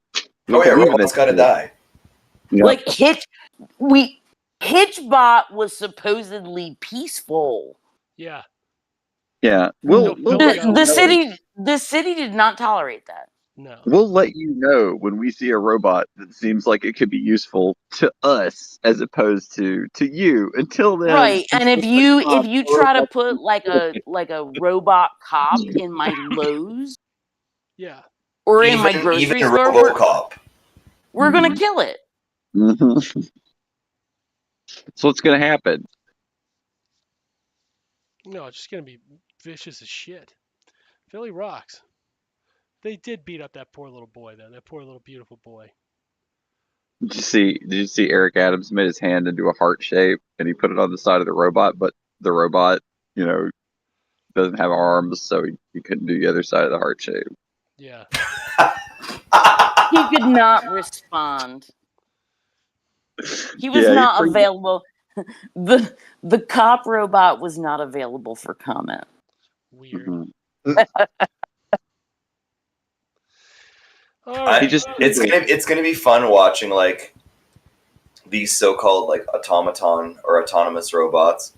yeah, robots gotta die. Yeah. Like Hitchbot was supposedly peaceful. Yeah. Yeah. The city did not tolerate that. No. We'll let you know when we see a robot that seems like it could be useful to us as opposed to you. Until then, right? And if you try to put like a robot cop in my Lowe's, yeah, or in my grocery store, RoboCop, we're gonna kill it. Mm-hmm. So what's gonna happen? No, it's just gonna be vicious as shit. Philly rocks. They did beat up that poor little boy, though. That poor little beautiful boy. Did you see Eric Adams made his hand into a heart shape and he put it on the side of the robot, but the robot, doesn't have arms, so he couldn't do the other side of the heart shape. Yeah. He could not respond. He was not available. The cop robot was not available for comment. Weird. Mm-hmm. It's gonna be fun watching like these so-called like automaton or autonomous robots,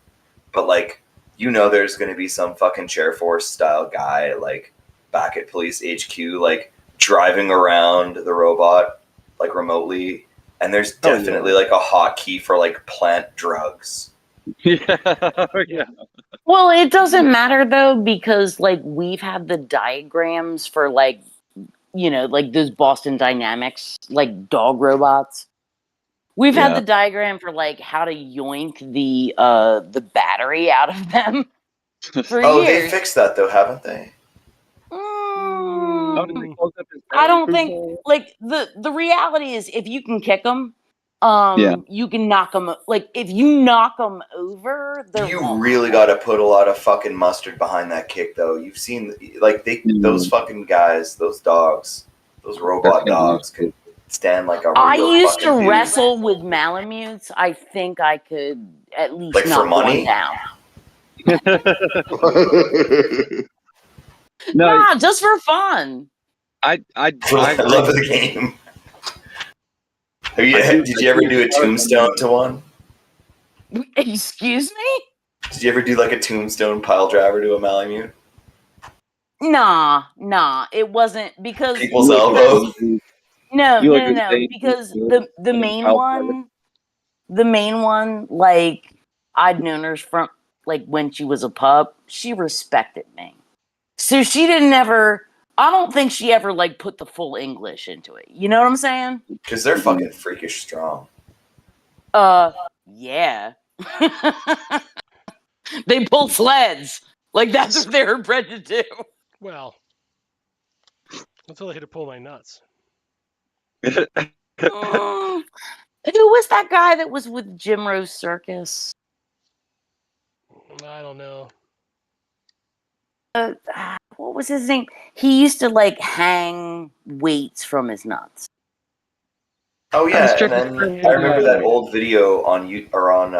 but like there's gonna be some fucking Chair Force style guy like back at Police HQ like driving around the robot like remotely, and there's definitely like a hotkey for like plant drugs. Yeah. Well, it doesn't matter though, because like we've had the diagrams for like like those Boston Dynamics like dog robots. We've had the diagram for like how to yoink the battery out of them for years. They fixed that though, haven't they? I don't think like the reality is if you can kick them, you can knock them. Like if you knock them over, you really got to put a lot of fucking mustard behind that kick, though. You've seen like those fucking guys, those dogs, those robot dogs could stand like a real I used to dude. wrestle with Malamutes. I think I could at least like knock for money one down. No, nah, just for fun. I love the game. Did you ever do a tombstone to one? Excuse me? Did you ever do like a tombstone pile driver to a Malamute? Nah, it wasn't because People's You look at elbow. Daisy. no, You no, look no, at no, Daisy, because too, the and main Alpha. one, the main one, like I'd known her from like when she was a pup. She respected me, so she didn't ever. I don't think she ever like put the full English into it. You know what I'm saying? Because they're fucking freakish strong. Yeah. They pull sleds. Like that's what they were bred to do. Well, until they had to pull my nuts. Mm. Who was that guy that was with Jim Rose Circus? I don't know. What was his name? He used to like hang weights from his nuts. Oh That's yeah, and just- then I remember that old video on you or on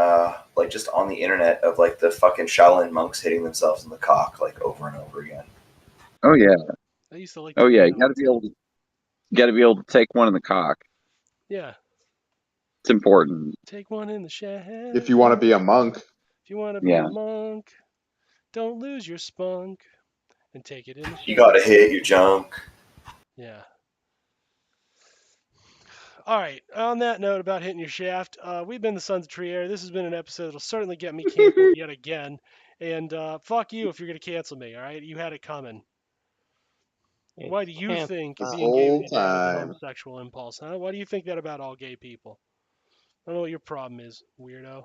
like just on the internet of like the fucking Shaolin monks hitting themselves in the cock like over and over again. Oh yeah. I used to like. Oh to yeah. do You that. got to be able to take one in the cock. Yeah. It's important. Take one in the shaft. If you want to be a monk, If you want to be Yeah. a monk, don't lose your spunk and take it in the shaft. You gotta hit your junk. Yeah. All right. On that note about hitting your shaft, we've been the Sons of Tree Air. This has been an episode that'll certainly get me canceled yet again. And fuck you if you're gonna cancel me. All right, you had it coming. Why do you think the being gay whole leads down is a time. homosexual impulse? Huh? Why do you think that about all gay people? I don't know what your problem is, weirdo.